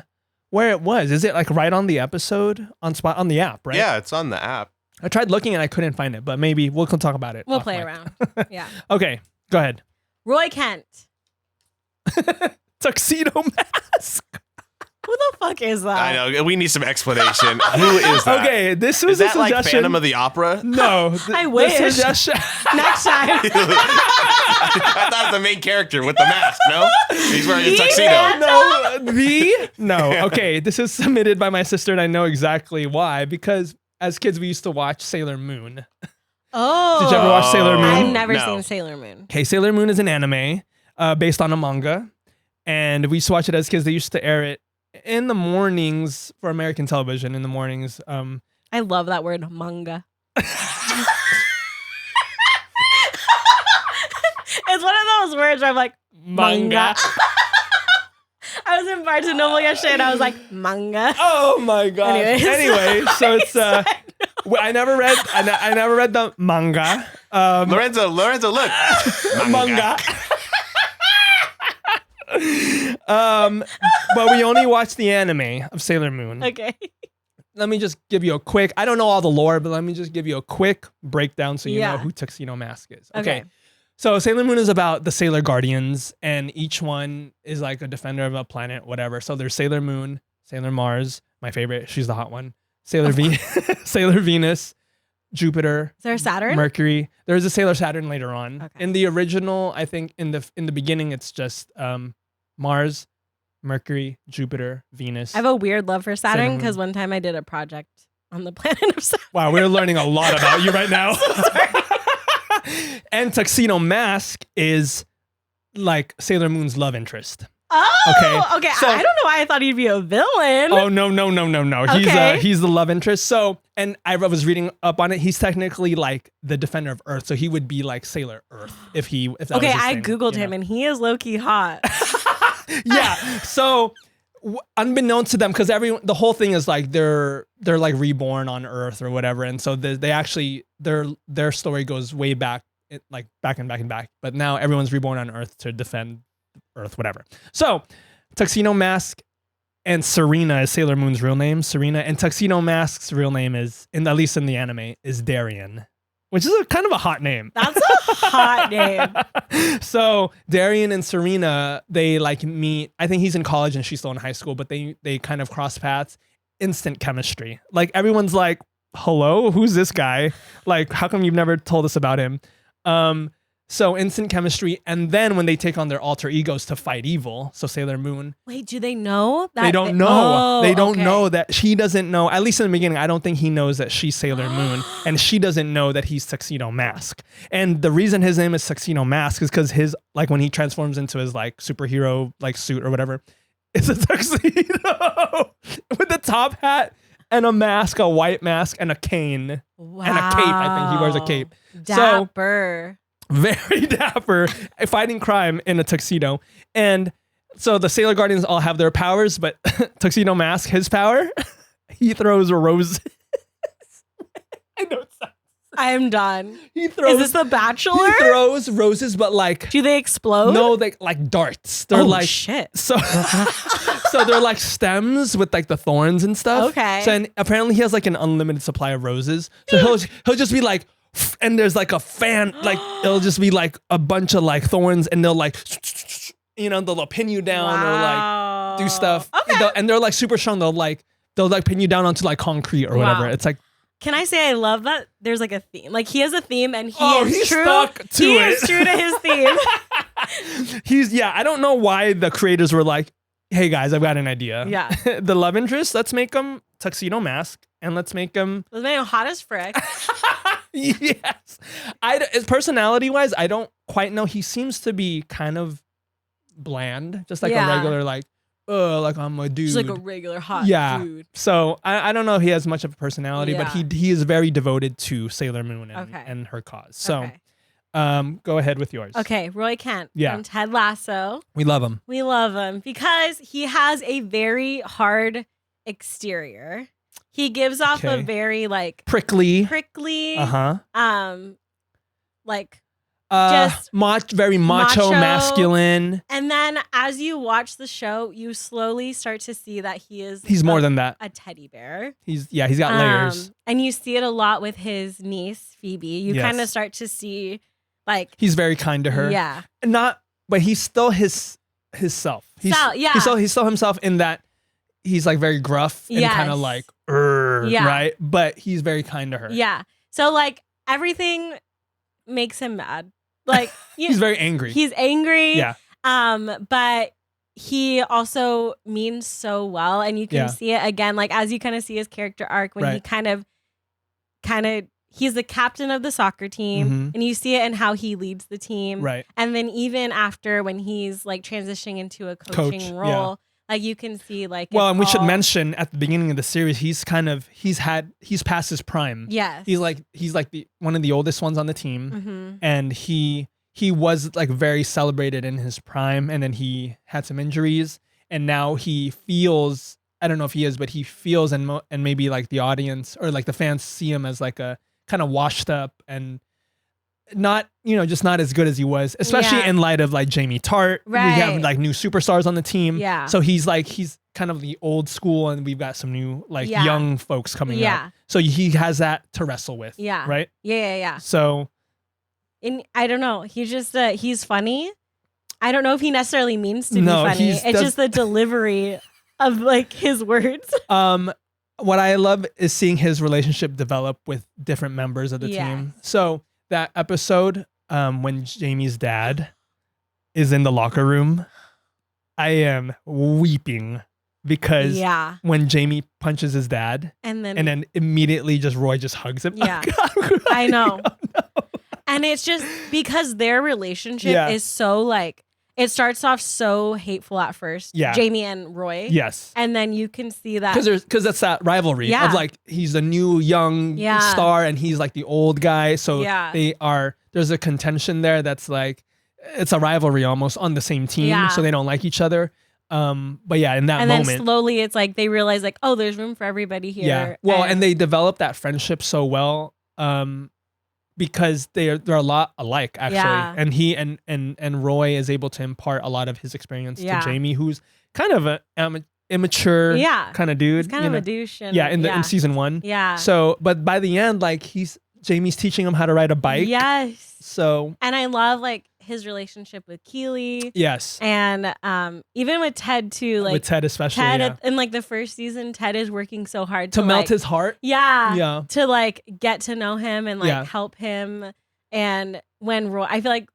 where it was. Is it like right on the episode on the app, right? Yeah, it's on the app. I tried looking and I couldn't find it, but maybe we'll talk about it. We'll off play mic. around. Yeah. Okay, go ahead. Roy Kent. Tuxedo mask. Who the fuck is that? I know. We need some explanation. Who is that? Okay, this was Is that a like suggestion. Phantom of the Opera? No, I the wish. suggestion. Next time. I thought the main character with the mask, no? He's wearing a tuxedo. Yeah. No. Okay, this is submitted by my sister, and I know exactly why. Because as kids, we used to watch Sailor Moon. Oh. Did you ever watch Sailor Moon? I've never No. seen Sailor Moon. Okay, Sailor Moon is an anime based on a manga, and we used to watch it as kids. They used to air it in the mornings for American television. In the mornings, I love that word, manga. It's one of those words where I'm like, manga. I was in Barnes and Noble yesterday and I was like, manga. Oh my god. Anyways. Anyway, so it's I never read the manga. Lorenzo, look. Manga. But we only watched the anime of Sailor Moon. Okay. Let me just give you a quick, I don't know all the lore, but let me just give you a quick breakdown so you Yeah. know who Tuxedo Mask is. Okay. So Sailor Moon is about the Sailor Guardians, and each one is like a defender of a planet, whatever. So there's Sailor Moon, Sailor Mars, my favorite, she's the hot one. Sailor Venus, Jupiter, Is there a Saturn? Mercury. There's a Sailor Saturn later on. Okay. In the original, I think in the beginning, it's just Mars, Mercury, Jupiter, Venus. I have a weird love for Sailor Saturn Moon. because one time I did a project on the planet of Saturn. Wow, we're learning a lot about you right now. And Tuxedo Mask is like Sailor Moon's love interest. Oh, okay. So- I don't know why I thought he'd be a villain. Oh no. Okay. He's the love interest. So, and I was reading up on it. He's technically like the defender of Earth. So he would be like Sailor Earth if that okay, was his I thing, googled you him know? and he is low key hot. Yeah. So unbeknownst to them, because the whole thing is like they're like reborn on Earth or whatever, and so they actually their story goes way back, back and back. But now everyone's reborn on Earth to defend Earth, whatever. So Tuxedo Mask and Serena is Sailor Moon's real name, Serena, and Tuxedo Mask's real name is, at least in the anime, is Darien, which is kind of a hot name. That's a hot name. So Darien and Serena, they like meet. I think he's in college and she's still in high school, but they kind of cross paths. Instant chemistry. Like everyone's like, "Hello, who's this guy? Like, how come you've never told us about him?" So instant chemistry, and then when they take on their alter egos to fight evil, so Sailor Moon, Wait, do they know that? they don't know. Oh, They don't okay. know that she doesn't know. At least in the beginning, I don't think he knows that she's Sailor Moon, and she doesn't know that he's Tuxedo Mask. And the reason his name is Tuxedo Mask is because his when he transforms into his superhero suit or whatever, it's a tuxedo with a top hat and a mask, a white mask, and a cane Wow. and a cape. I think he wears a cape. Dapper. Very dapper, fighting crime in a tuxedo. And so the Sailor Guardians all have their powers, but Tuxedo Mask, his power, he throws roses. I know it's not. I am done. He throws. Is this The Bachelor? He throws roses, but like Do they explode? no, like darts. They're Oh, like shit. so. So they're like stems with like the thorns and stuff. Okay. So and apparently he has like an unlimited supply of roses. So he'll just be like, and there's like a fan, like it'll just be like a bunch of like thorns, and they'll like, they'll pin you down or like do stuff. Okay. And they're like super strong. They'll like pin you down onto like concrete or whatever. Wow. It's like. Can I say I love that there's like a theme? Like he has a theme and He's true. stuck to he it. is true to his theme. I don't know why the creators were like, hey guys, I've got an idea. Yeah. The love interest, let's make him tuxedo mask and let's make him. Let's make him hot as frick. Yes. Personality wise, I don't quite know. He seems to be kind of bland, just like a Yeah. regular, like I'm a dude. Just like a regular hot Yeah. dude. So I don't know if he has much of a personality, but Yeah. he is very devoted to Sailor Moon Okay. and her cause. So Okay. go ahead with yours. Okay, Roy Kent Yeah. from Ted Lasso. We love him. We love him because he has a very hard exterior. He gives off Okay. a very like Prickly. prickly, Uh-huh. like Just very macho, macho. masculine. and then as you watch the show, you slowly start to see that he is He's more than that. a teddy bear. He's got layers. And you see it a lot with his niece, Phoebe. You Yes. kind of start to see like He's very kind to her. yeah. But he's still his self. He's Yeah. he's still himself in that he's like very gruff and kind of Yes. like Yeah. right? But he's very kind to her. Yeah. So like everything makes him mad. Like He's very angry. He's angry. Yeah. But he also means so well, and you can Yeah. see it again, like as you kind of see his character arc when he Right. kind of he's the captain of the soccer team, Mhm. and you see it in how he leads the team. Right. And then even after when he's like transitioning into a Coach, coaching yeah. role, like you can see like Well, it's and we should all- mention at the beginning of the series, he's past his prime. Yes. He's like the one of the oldest ones on the team. hmm And he was like very celebrated in his prime, and then he had some injuries, and now he feels, I don't know if he is, but he feels and maybe like the audience or like the fans see him as like a kind of washed up and not, just not as good as he was, especially Yeah. in light of like Jamie Tart. We have Right. like new superstars on the team. Yeah. So he's kind of the old school, and we've got some new like Yeah. young folks coming Yeah. up. So he has that to wrestle with. Yeah. Right. Yeah. So And I don't know. He's just he's funny. I don't know if he necessarily means to No, be funny. he's- It's just the delivery of like his words. what I love is seeing his relationship develop with different members of the team. Yes. So that episode, when Jamie's dad is in the locker room, I am weeping because Yeah. when Jamie punches his dad, And and then immediately Roy just hugs him. Yeah. I know. And it's just because their relationship Yeah. is so like it starts off so hateful at first. Yeah. Jamie and Roy. Yes. And then you can see that Because that's that rivalry Yeah. of like he's a new young Yeah. star and he's like the old guy. So Yeah. there's a contention there that's like it's a rivalry almost on the same team. Yeah. So they don't like each other. But yeah, in that and moment. then slowly it's like they realize like, oh, there's room for everybody here. Yeah. Well, and they develop that friendship so well. Because they're a lot alike actually. Yeah. And he and Roy is able to impart a lot of his experience Yeah. to Jamie, who's kind of a immature Yeah. kind of dude. He's kind of a douche. And, Yeah, in season 1. Yeah. So, but by the end, like Jamie's teaching him how to ride a bike. Yes. So And I love like his relationship with Keely. yes, And even with Ted too, like with Ted especially, Ted yeah. in like the first season, Ted is working so hard to melt like, his heart. yeah, Yeah. to like get to know him and like Yeah. help him. And when Roy, I feel like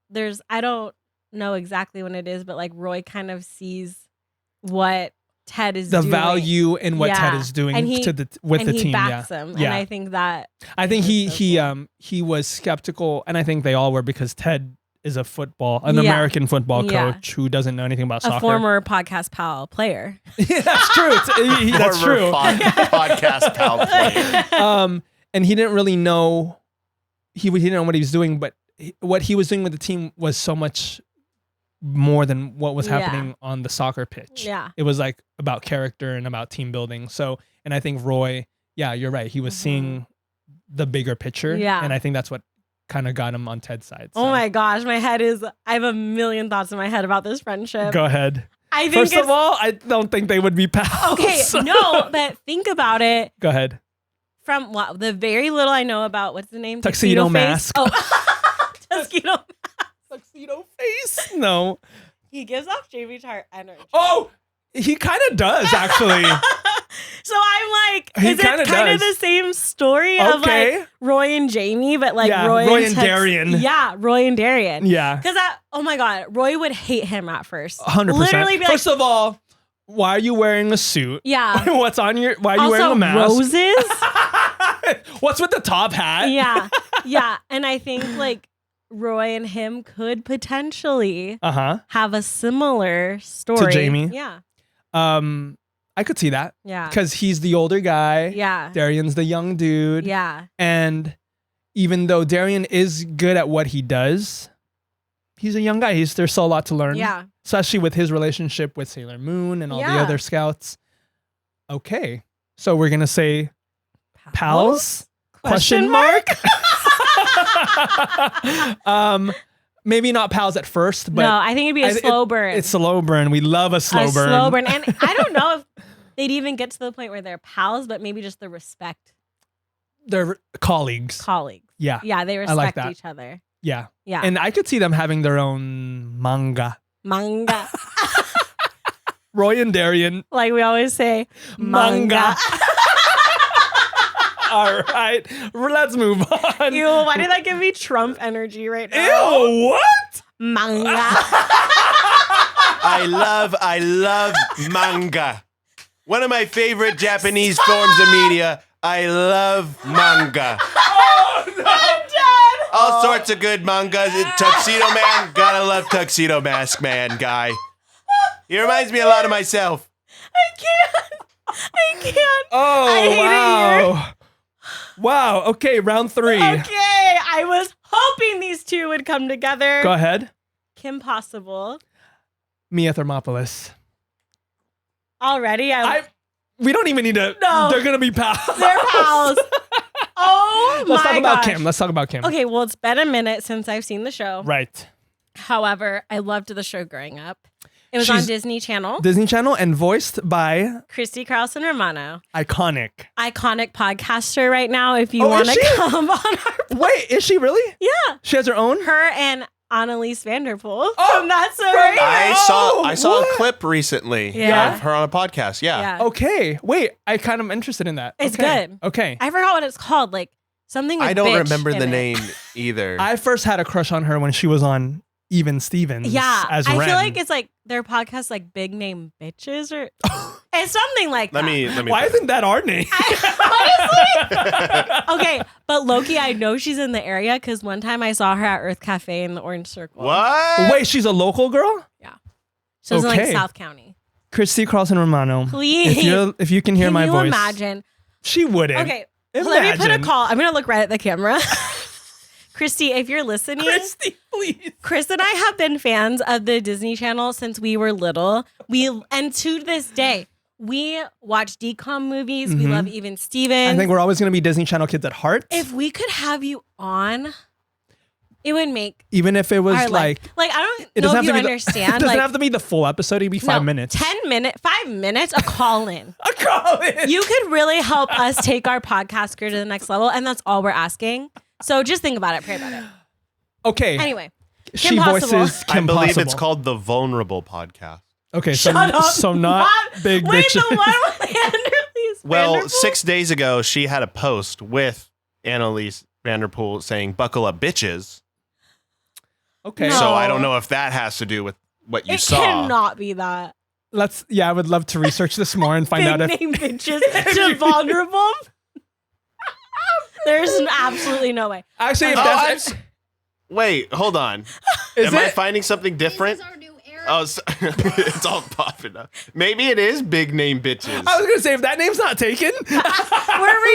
I don't know exactly when it is, but like Roy kind of sees what Ted is The doing. value in what Ted Yeah. is doing And he- with and the he team. backs Yeah. him. Yeah. And I think that I think is so he was skeptical, and I think they all were because Ted is an Yeah. American football Yeah. coach who doesn't know anything about a soccer. former podcast pal player. Yeah, that's true. That's Former true. podcast pal player. And he didn't really know. He didn't know what he was doing, but what he was doing with the team was so much more than what was Yeah. happening on the soccer pitch. Yeah. It was like about character and about team building. So, and I think Roy, yeah, you're right. He was seeing the bigger picture. Yeah. And I think that's what kind of got him on Ted's side. So. Oh my gosh, I have a million thoughts in my head about this friendship. Go ahead. I think First of all, I don't think they would be pals. okay, no, but think about it Go ahead. from the very little I know about what's the name? Tuxedo Face? Mask. Oh, Tuxedo. Tuxedo face? No. He gives off JV Tart energy. Oh, he kind of does, actually. So I'm like, He is it kinda kind of does. the same story of Okay. like Roy and Jamie, but like Yeah, Roy Roy and and Darian. Yeah, Roy and Darian. Yeah. Because oh my God, Roy would hate him at first. 100%. Literally be like, First of all, why are you wearing a suit? yeah. What's on your, why are you Also, wearing a mask? roses. What's with the top hat? Yeah. Yeah. And I think like Roy and him could potentially Uh-huh. have a similar story. Jamie? Yeah. I could see that Yeah. because he's the older guy. Yeah. Darian's the young dude. Yeah. And even though Darian is good at what he does, he's a young guy. There's still a lot to learn. Yeah. Especially with his relationship with Sailor Moon and all the Yeah. other scouts. Okay. So we're going to say pals? Question mark? Maybe not pals at first, but no, I think it'd be a slow burn. it's slow burn. We love a slow burn. Slow burn. And I don't know if they'd even get to the point where they're pals, but maybe just the respect They're colleagues. colleagues. Yeah. Yeah, they like respect that. each other. Yeah. Yeah. And I could see them having their own manga. Manga. Roy and Darian. Like we always say, manga. All right. Let's move on. Ew, why did that give me Trump energy right now? Ew, what? Manga. I love manga. One of my favorite Japanese forms of media. I love manga. Oh, no. All sorts of good mangas. Tuxedo Man, gotta love Tuxedo Mask Man guy. He reminds me a lot of myself. I can't. Oh, I hate it wow. Wow. Okay, round 3. Okay, I was hoping these two would come together. Go ahead. Kim Possible. Mia Thermopolis. Already, We don't even need to. No. They're going to be pals. they're pals. Oh Let's my talk about gosh. Kim. Let's talk about Kim. Okay, well, it's been a minute since I've seen the show. Right. However, I loved the show growing up. It was on She's- Disney Channel. Disney Channel and voiced by Christy Carlson Romano, iconic. iconic podcaster right now. If you Oh, want is to she? come on our, Wait, is she really? yeah, She has her own? her and Annalise Vanderpool Oh, from That's So from Raven. I saw what? a clip recently Yeah. of her on a podcast. Yeah. Yeah, Okay. Wait, I kind of interested in that. It's Okay. good. Okay. I forgot what it's called. Like something. With I don't bitch remember in the it. name either. I first had a crush on her when she was on Even Stevens. Yeah, as I Ren. feel like it's like their podcast, like Big Name Bitches, or it's something like let that. me. Why isn't that our name? Okay, but Loki, I know she's in the area because one time I saw her at Earth Cafe in the Orange Circle. What? Wait, she's a local girl? She was in like Okay. South County. Christy Carlson Romano. Please. If you can hear my you voice. imagine? She wouldn't. Okay, let me put a Imagine. call. I'm gonna look right at the camera. Christy, if you're listening, Christy, please. Chris and I have been fans of the Disney Channel since we were little. And to this day, we watch DCOM movies. We love Even Stevens. I think we're always going to be Disney Channel kids at heart. If we could have you on, it would make Even if it was our like, life. I don't it know doesn't if you have to be understand. it doesn't like, have to be the full episode. It'd be 5 no, minutes. 10 minutes, 5 minutes, a call in. I call it. You could really help us take our podcast career to the next level, and that's all we're asking. So just think about it, pray about it. Okay. Anyway, she Kim Possible. voices I Kim believe Possible. it's called the Vulnerable Podcast. Okay, shut up. so not big Wait, bitches. the one with Annalise Well, Vanderpool? 6 days ago, she had a post with Annalise Vanderpool saying, "Buckle up, bitches." Okay. No. So I don't know if that has to do with what you It saw. cannot be that. I would love to research this more and find Big out if name bitches to vulnerable. There's absolutely no way. actually if Oh, that's Wait, hold on. is Am I it finding something different? This is our new Oh, so, it's all popping up. Maybe it is big name bitches. I was gonna say if that name's not taken, We're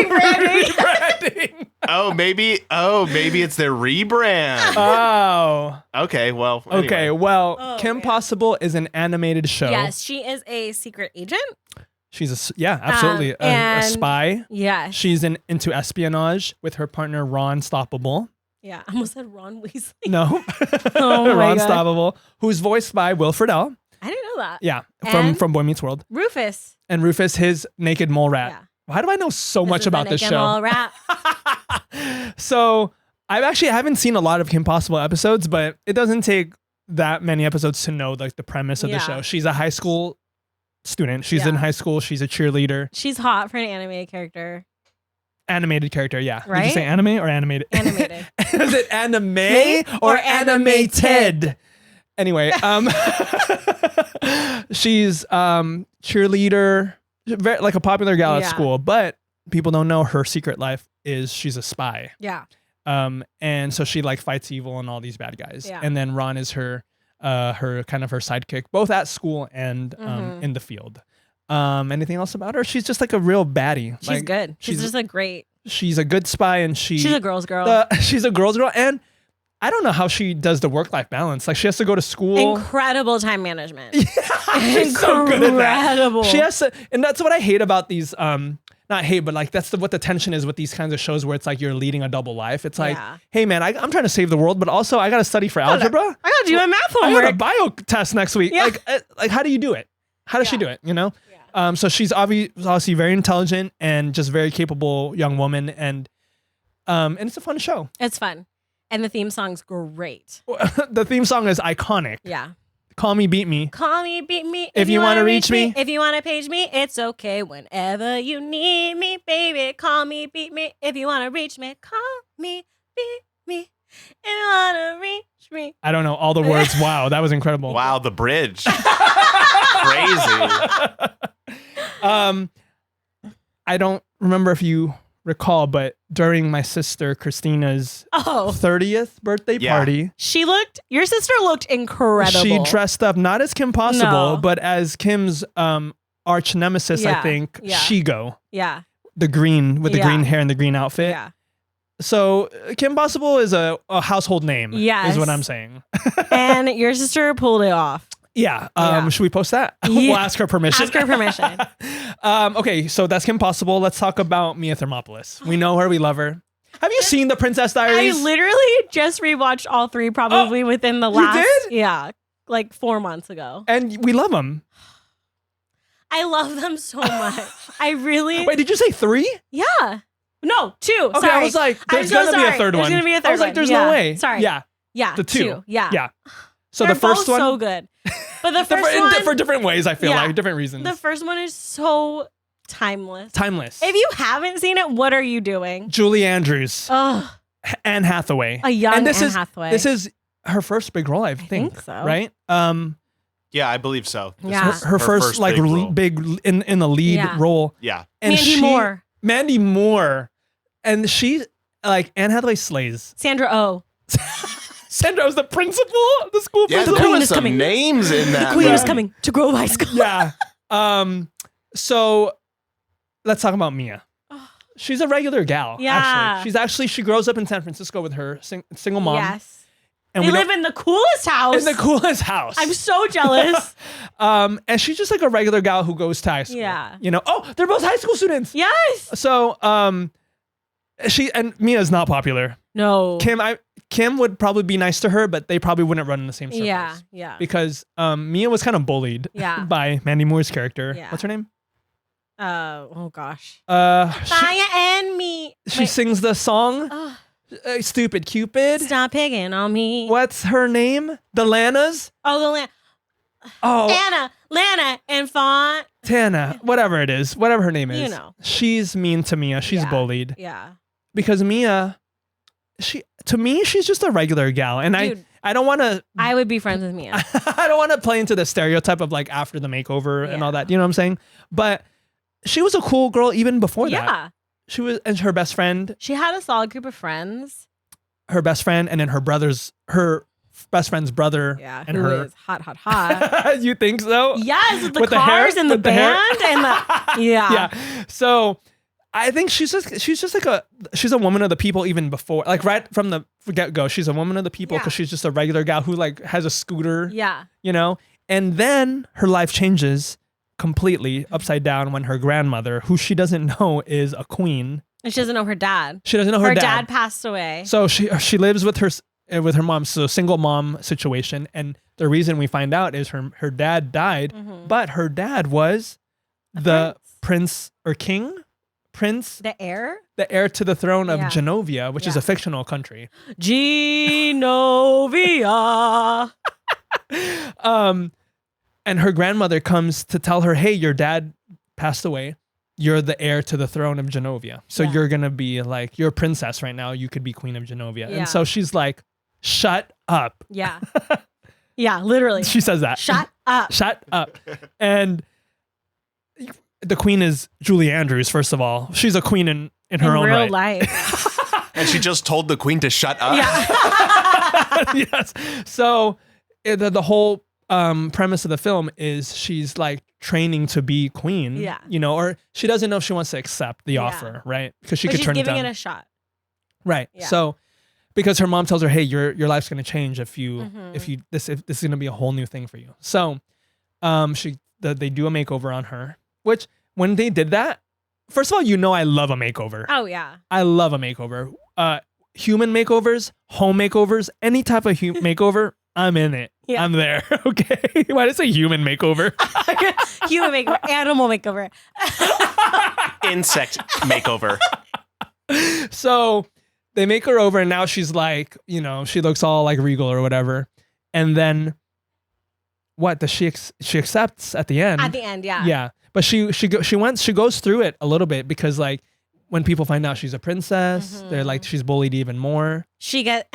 rebranding. rebranding. Maybe it's their rebrand. Oh. Okay, well. Okay. Anyway. Well, Oh, Kim man. Possible is an animated show. Yes, she is a secret agent. She's absolutely a and- spy. Yes. She's into espionage with her partner Ron Stoppable. Yeah, I almost said Ron Weasley. No, Oh my Ron God. Stoppable, who's voiced by Will Friedle. I didn't know that. Yeah, And? from Boy Meets World, Rufus. and Rufus, his naked mole rat. Yeah. Why do I know so much about this show? All rap. So I haven't seen a lot of Kim Possible episodes, but it doesn't take that many episodes to know like the premise of the Yeah. show. She's a high school student. She's in Yeah. high school. She's a cheerleader. She's hot for an animated character. Animated character, yeah. Did you Right? say anime or animated? Animated. Is it anime or or animated? Anyway, she's cheerleader, like a popular gal at Yeah. school, but people don't know her secret life is she's a spy. Yeah. And so she like fights evil and all these bad guys. Yeah. And then Ron is her kind of her sidekick, both at school and Mhm. in the field. Anything else about her? She's just like a real baddie. She's Like, good. She's just a great. She's a good spy, and she's She's a girl's girl. she's a girl's girl, and I don't know how she does the work-life balance. Like she has to go to school. Incredible time management. She's so good at that. Incredible. She has to, and that's what I hate about these. Not hate, but like that's what the tension is with these kinds of shows where it's like you're leading a double life. It's like, Yeah. hey man, I'm trying to save the world, but also I got to study for algebra. I gotta do my math I homework. got a bio test next week. Yeah. Like how do you do it? How does she do it? You know? So she's obviously very intelligent and just very capable young woman, and it's a fun show. It's fun. And the theme song's great. The theme song is iconic. Yeah. Call Me, Beat Me. Call me, beat me. If you wanna reach me. If you want to page me, it's okay whenever you need me, baby. Call me, beat me. If you want to reach me, call me, beat me. If you want to reach me. I don't know all the words. Wow, that was incredible. Wow, the bridge. Crazy. I don't remember if you recall, but during my sister Christina's Oh, 30th birthday Yeah. party, your sister looked incredible. she dressed up not as Kim Possible, No. but as Kim's arch nemesis, I Yeah, think, yeah. Shigo, Yeah. the green with the Yeah. green hair and the green outfit. Yeah. So Kim Possible is a household name, Yes. is what I'm saying. And your sister pulled it off. Yeah. Yeah. Should we post that? Yeah. We'll ask her permission. Ask her permission. Okay, so that's Kim Possible. Let's talk about Mia Thermopolis. We know her, we love her. Have you seen the Princess I Diaries? literally just rewatched all three probably within the you last. did? Yeah. Like 4 months ago. And we love them. I love them so much. I really. Wait, did you say 3? Yeah. No, 2. Okay, sorry. I was like, I'm there's so gonna be a sorry. third one. There's gonna be a third I was like, one. there's Yeah. no way. Sorry. Yeah. Yeah. The 2. Yeah. Yeah. So They're the first both one, so good. But the first one, for different ways, I feel Yeah. like, different reasons. the first one is so timeless. Timeless. If you haven't seen it, what are you doing? Julie Andrews, Ugh, Anne Hathaway. a young And this Anne is Hathaway. This is her first big role, I think. think so. Right? Yeah, I believe so. This Yeah. is Her first like big role. big in the lead Yeah. role. Yeah. And Mandy Moore, Mandy Moore. And she, like, Anne Hathaway slays. Sandra Oh. Sandra was the principal of the school Yeah, principal. there Queen was is some coming. names in that. Queen is movie. coming to Grove High School. Yeah. So let's talk about Mia. She's a regular gal. Yeah. Actually, she grows up in San Francisco with her single mom. Yes. And They we live don't- in the coolest house. in the coolest house. I'm so jealous. And she's just like a regular gal who goes to high school. Yeah. You know, oh, they're both high school students. Yes. So, she and Mia's not popular. No. Kim would probably be nice to her, but they probably wouldn't run in the same circles. Yeah. Yeah. Because Mia was kind of bullied Yeah. by Mandy Moore's character. Yeah. What's her name? Oh gosh. She, Fire and me. she Wait. sings the song Oh, Stupid Cupid. stop picking on me. What's her name? The Lanas? Oh, the Oh, Anna, Lana, and Fawn. Tana. Whatever it is. Whatever her name is. You know. She's mean to Mia. She's Yeah. bullied. Yeah. Because Mia, to me, she's just a regular gal. And Dude. I don't want to I would be friends with Mia. I don't want to play into the stereotype of like after the makeover and all that. You know what I'm saying? But she was a cool girl even before that. Yeah. She was, and her best friend, She had a solid group of friends. and then her best friend's brother Yeah, and who her. is hot. You think so? Yes, with the With the hair? cars and the With the hair? band and the Yeah. So I think she's just like she's a woman of the people even before, like right from the get go. She's a woman of the people because Yeah. she's just a regular gal who like has a scooter, Yeah. you know. And then her life changes completely upside down when her grandmother, who she doesn't know is a queen, And she doesn't know her dad. she doesn't know Her her dad passed away. So she lives with her mom, so single mom situation, and the reason we find out is her dad died, but her dad was the prince or king, prince, The heir? the heir to the throne of Yeah. Genovia, which is Yeah. a fictional country. Genovia. And her grandmother comes to tell her, hey, your dad passed away. You're the heir to the throne of Genovia. So Yeah. you're going to be like, you're a princess right now. You could be queen of Genovia. Yeah. And so she's like, shut up. Yeah. Yeah, literally. She says that. Shut up. Shut up. And the queen is Julie Andrews, first of all. She's a queen in her In own real right. life. And she just told the queen to shut up. Yeah. Yes. So the whole premise of the film is she's like training to be queen. Yeah. You know, or she doesn't know if she wants to accept the Yeah. offer, right? Because she But could she's turn it giving down. it a shot. Right. Yeah. So because her mom tells her, hey, your life's gonna change if Mm-hmm. this is gonna be a whole new thing for you. So they do a makeover on her, which when they did that, first of all, you know I love a makeover. Oh, yeah. I love a makeover. Human makeovers, home makeovers, any type of makeover, I'm in it. Yeah. I'm there. Okay. Why did I say human makeover? Human makeover. Animal makeover. Insect makeover. So they make her over and now she's like, you know, she looks all like regal or whatever. And then what does she accepts at the end? At the end, yeah. Yeah. But she goes through it a little bit because like when people find out she's a princess, they're like she's bullied even more. She gets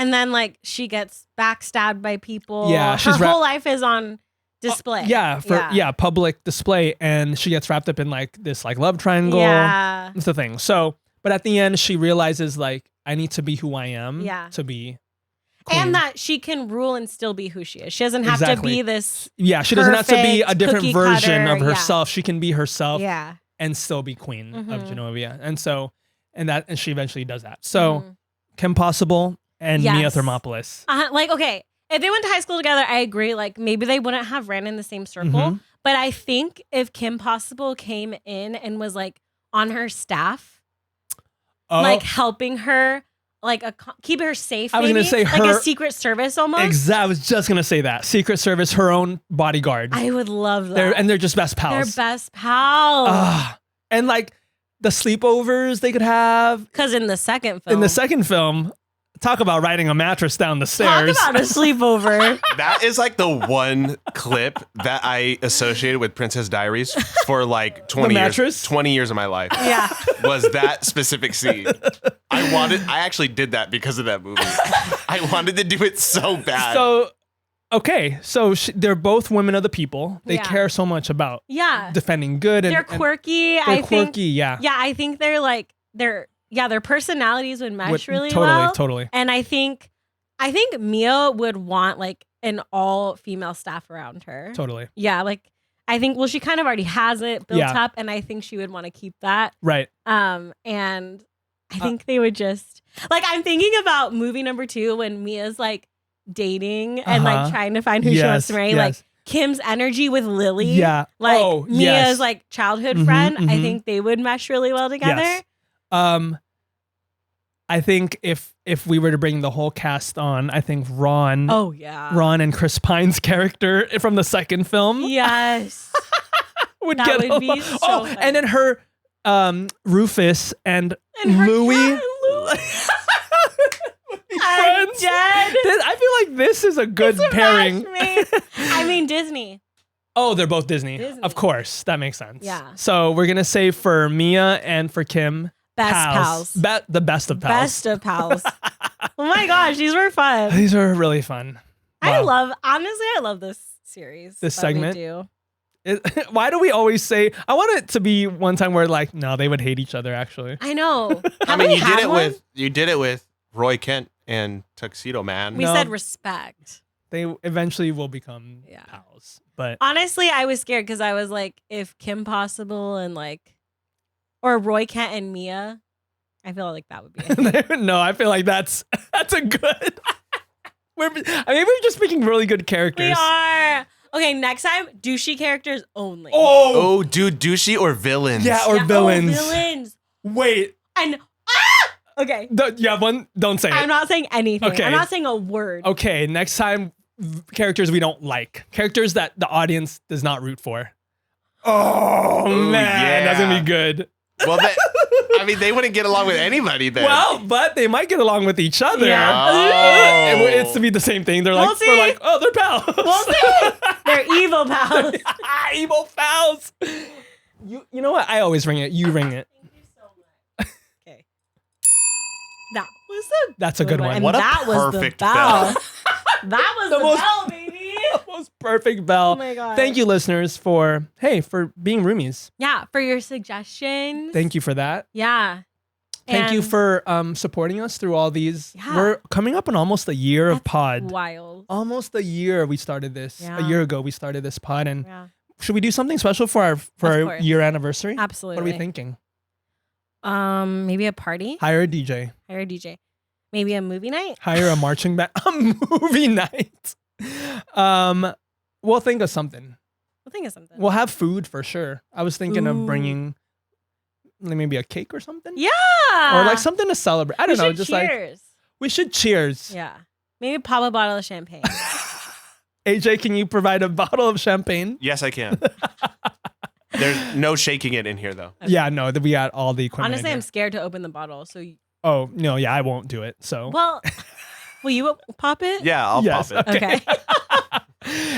backstabbed by people. Yeah, she's her whole life is on display. Public display, and she gets wrapped up in like this like love triangle. Yeah. It's the thing. So, but at the end, she realizes like I need to be who I am. Yeah. To be. Queen. And that she can rule and still be who she is. She doesn't have to Exactly. be this. Yeah, she doesn't have to be a perfect different cookie version cutter, of herself. She can be herself Yeah. and still be queen of Mhm. Genovia. And she eventually does that. So Kim Possible and Mia Yes. Thermopolis. Like, okay, if they went to high school together, I agree. Like, maybe they wouldn't have ran in the same circle. Mhm. But I think if Kim Possible came in and was like on her staff, like helping her, like keeping her safe. I was gonna maybe, say like her- a Secret Service almost. I was just gonna say that Secret Service, her own bodyguard. I would love that. They're just best They're pals. best pals. And like the sleepovers they could have Because in the second film, in the second film. Talk about riding a mattress down the talk stairs. about a sleepover. That is like the one clip that I associated with Princess Diaries for like 20 years. mattress? 20 years of my life. Yeah. Was that specific scene. I actually did that because of that movie. I wanted to do it so bad. So, okay, so they're both women of the people. They Yeah. care so much about Yeah. defending good. And They're quirky. they're I quirky, think. yeah. Yeah, I think their personalities would mesh really totally, well. totally. And I think Mia would want like an all female staff around her. Totally. Yeah, like I think she kind of already has it built Yeah. up, and I think she would want to keep that. Right. And I think they would just like I'm thinking about movie number 2 when Mia's like dating and like trying to find who she wants to marry. yes. Like Kim's energy with Lily. Yeah. Like Oh, Mia's yes. like childhood Mhm, friend. I mhm. think they would mesh really well together. Yes. I think if we were to bring the whole cast on, I think Ron Oh yeah. and Chris Pine's character from the second film Yes. would that get would be along. so Oh, funny. and then her Rufus and her Louis. cat, Louis. I'm friends. dead. I feel like this is a good It's a pairing. match made. I mean Disney. Oh, they're both Disney. Disney. Of course. That makes sense. Yeah. So we're going to say for Mia and for Kim, Best pals. The best of pals. Best of pals. Oh my gosh, these were fun. These are really fun. I Wow. love this series. This that we segment? do. Why do we always say, I want it to be one time where like, no, they would hate each other actually. I know. I Have mean, we you had did it one? with Roy Kent and Tuxedo Man. We No. said respect. They eventually will become Yeah. pals. But Honestly, I was scared because I was like, if Kim Possible and like, or Roy Kent and Mia, I feel like that would be it. no, I feel like that's a good. Maybe we're just picking really good characters. We are. Okay, next time, douchey characters only. Oh, dude, douchey or villains? Yeah, or Yeah, villains. Oh, villains. Wait, And, okay. you have one? Don't say I'm it. not saying anything. Okay. I'm not saying a word. Okay, next time, characters we don't like. Characters that the audience does not root for. Oh, Ooh, man, that's going to yeah. be good. Well, I mean, they wouldn't get along with anybody then. Well, but they might get along with each other. Yeah. Oh. It's to be the same thing. They're like, We'll see. we're like, oh, they're pals. We'll see. They're evil pals. Evil pals. You know what? I always ring it. You ring it. Thank you so much. Okay. That was a That's a good one. And What a that was perfect the bell. That was The the, most- bell, baby. Most perfect bell. Oh my God. Thank you, listeners, for being roomies. Yeah, for your suggestions. Thank you for that. Yeah. Thank you And for supporting us through all these. Yeah. We're coming up on almost a year of that's pod. Wild. Almost a year we started this. Yeah. A year ago we started this pod, and Yeah. should we do something special for our course. year anniversary? Absolutely. What are we thinking? Maybe a party. Hire a DJ. Hire a DJ. Maybe a movie night. Hire a marching band. A movie night. We'll think of something. We'll think of something. We'll have food for sure. I was thinking Ooh. of bringing like, maybe a cake or something. Yeah. Or like something to celebrate. I We don't know. should Just like cheers. we should cheers. Yeah. Maybe pop a bottle of champagne. AJ, can you provide a bottle of champagne? Yes, I can. There's no shaking it in here, though. Yeah, no, we got all the equipment. Honestly, in I'm here. scared to open the bottle. So, Oh, no, yeah, I won't do it. So well, will you pop it? Yeah, I'll Yes. pop it. Okay.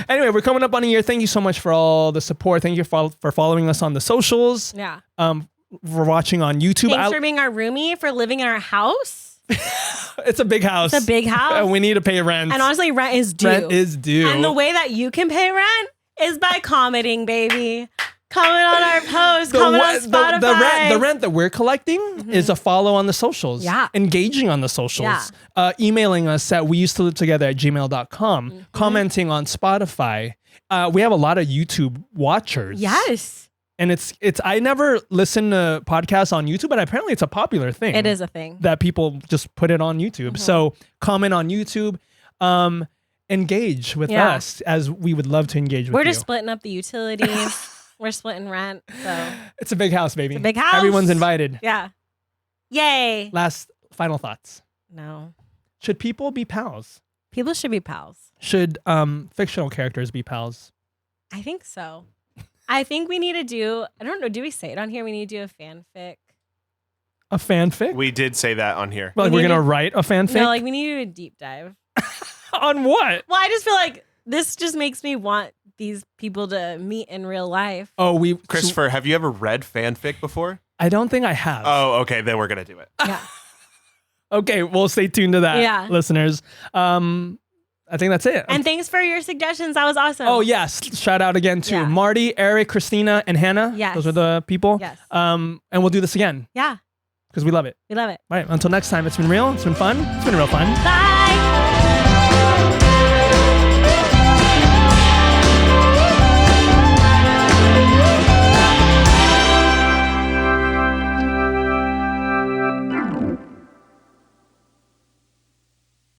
anyway, we're coming up on a year. Thank you so much for all the support. Thank you for following us on the socials. Yeah. For watching on YouTube. Thanks for being our roomie, for living in our house. It's a big house. It's a big house. And we need to pay rent. And honestly, rent is due. Rent is due. And the way that you can pay rent is by commenting, baby. Comment on our posts. Comment on Spotify. the rent that we're collecting is a follow on the socials. Yeah. Engaging on the socials. Emailing us at weusedtolivetogether@gmail.com. Commenting on Spotify. We have a lot of YouTube watchers. Yes. And it's I never listen to podcasts on YouTube, but apparently it's a popular thing. It is a thing. That people just put it on YouTube. So comment on YouTube. Engage with Yeah. us as we would love to engage with We're you. just splitting up the utilities. We're splitting rent. So, It's a big house, baby. It's a big house. Everyone's invited. yeah. Yay. Last final thoughts. No. Should people be pals? People should be pals. Should fictional characters be pals? I think so. I think we need to do, I don't know, do we say it on here? We need to do a fanfic. A fanfic? We did say that on here. Like we we're need gonna to- write a fanfic? No, like we need to do a deep dive. On what? Well, I just feel like this just makes me want these people to meet in real life. Oh, Christopher, have you ever read fanfic before? I don't think I have. Oh, okay. Then we're going to do it. Yeah. Okay, we'll stay tuned to that, Yeah. listeners. I think that's it. And thanks for your suggestions. That was awesome. Oh yes! Shout out again to Yeah. Marty, Eric, Christina, and Hannah. Yes. Those are the people. Yes. And we'll do this again Yeah. because we love it. We love it. All right. Until next time, it's been real. It's been fun. It's been real fun. Bye.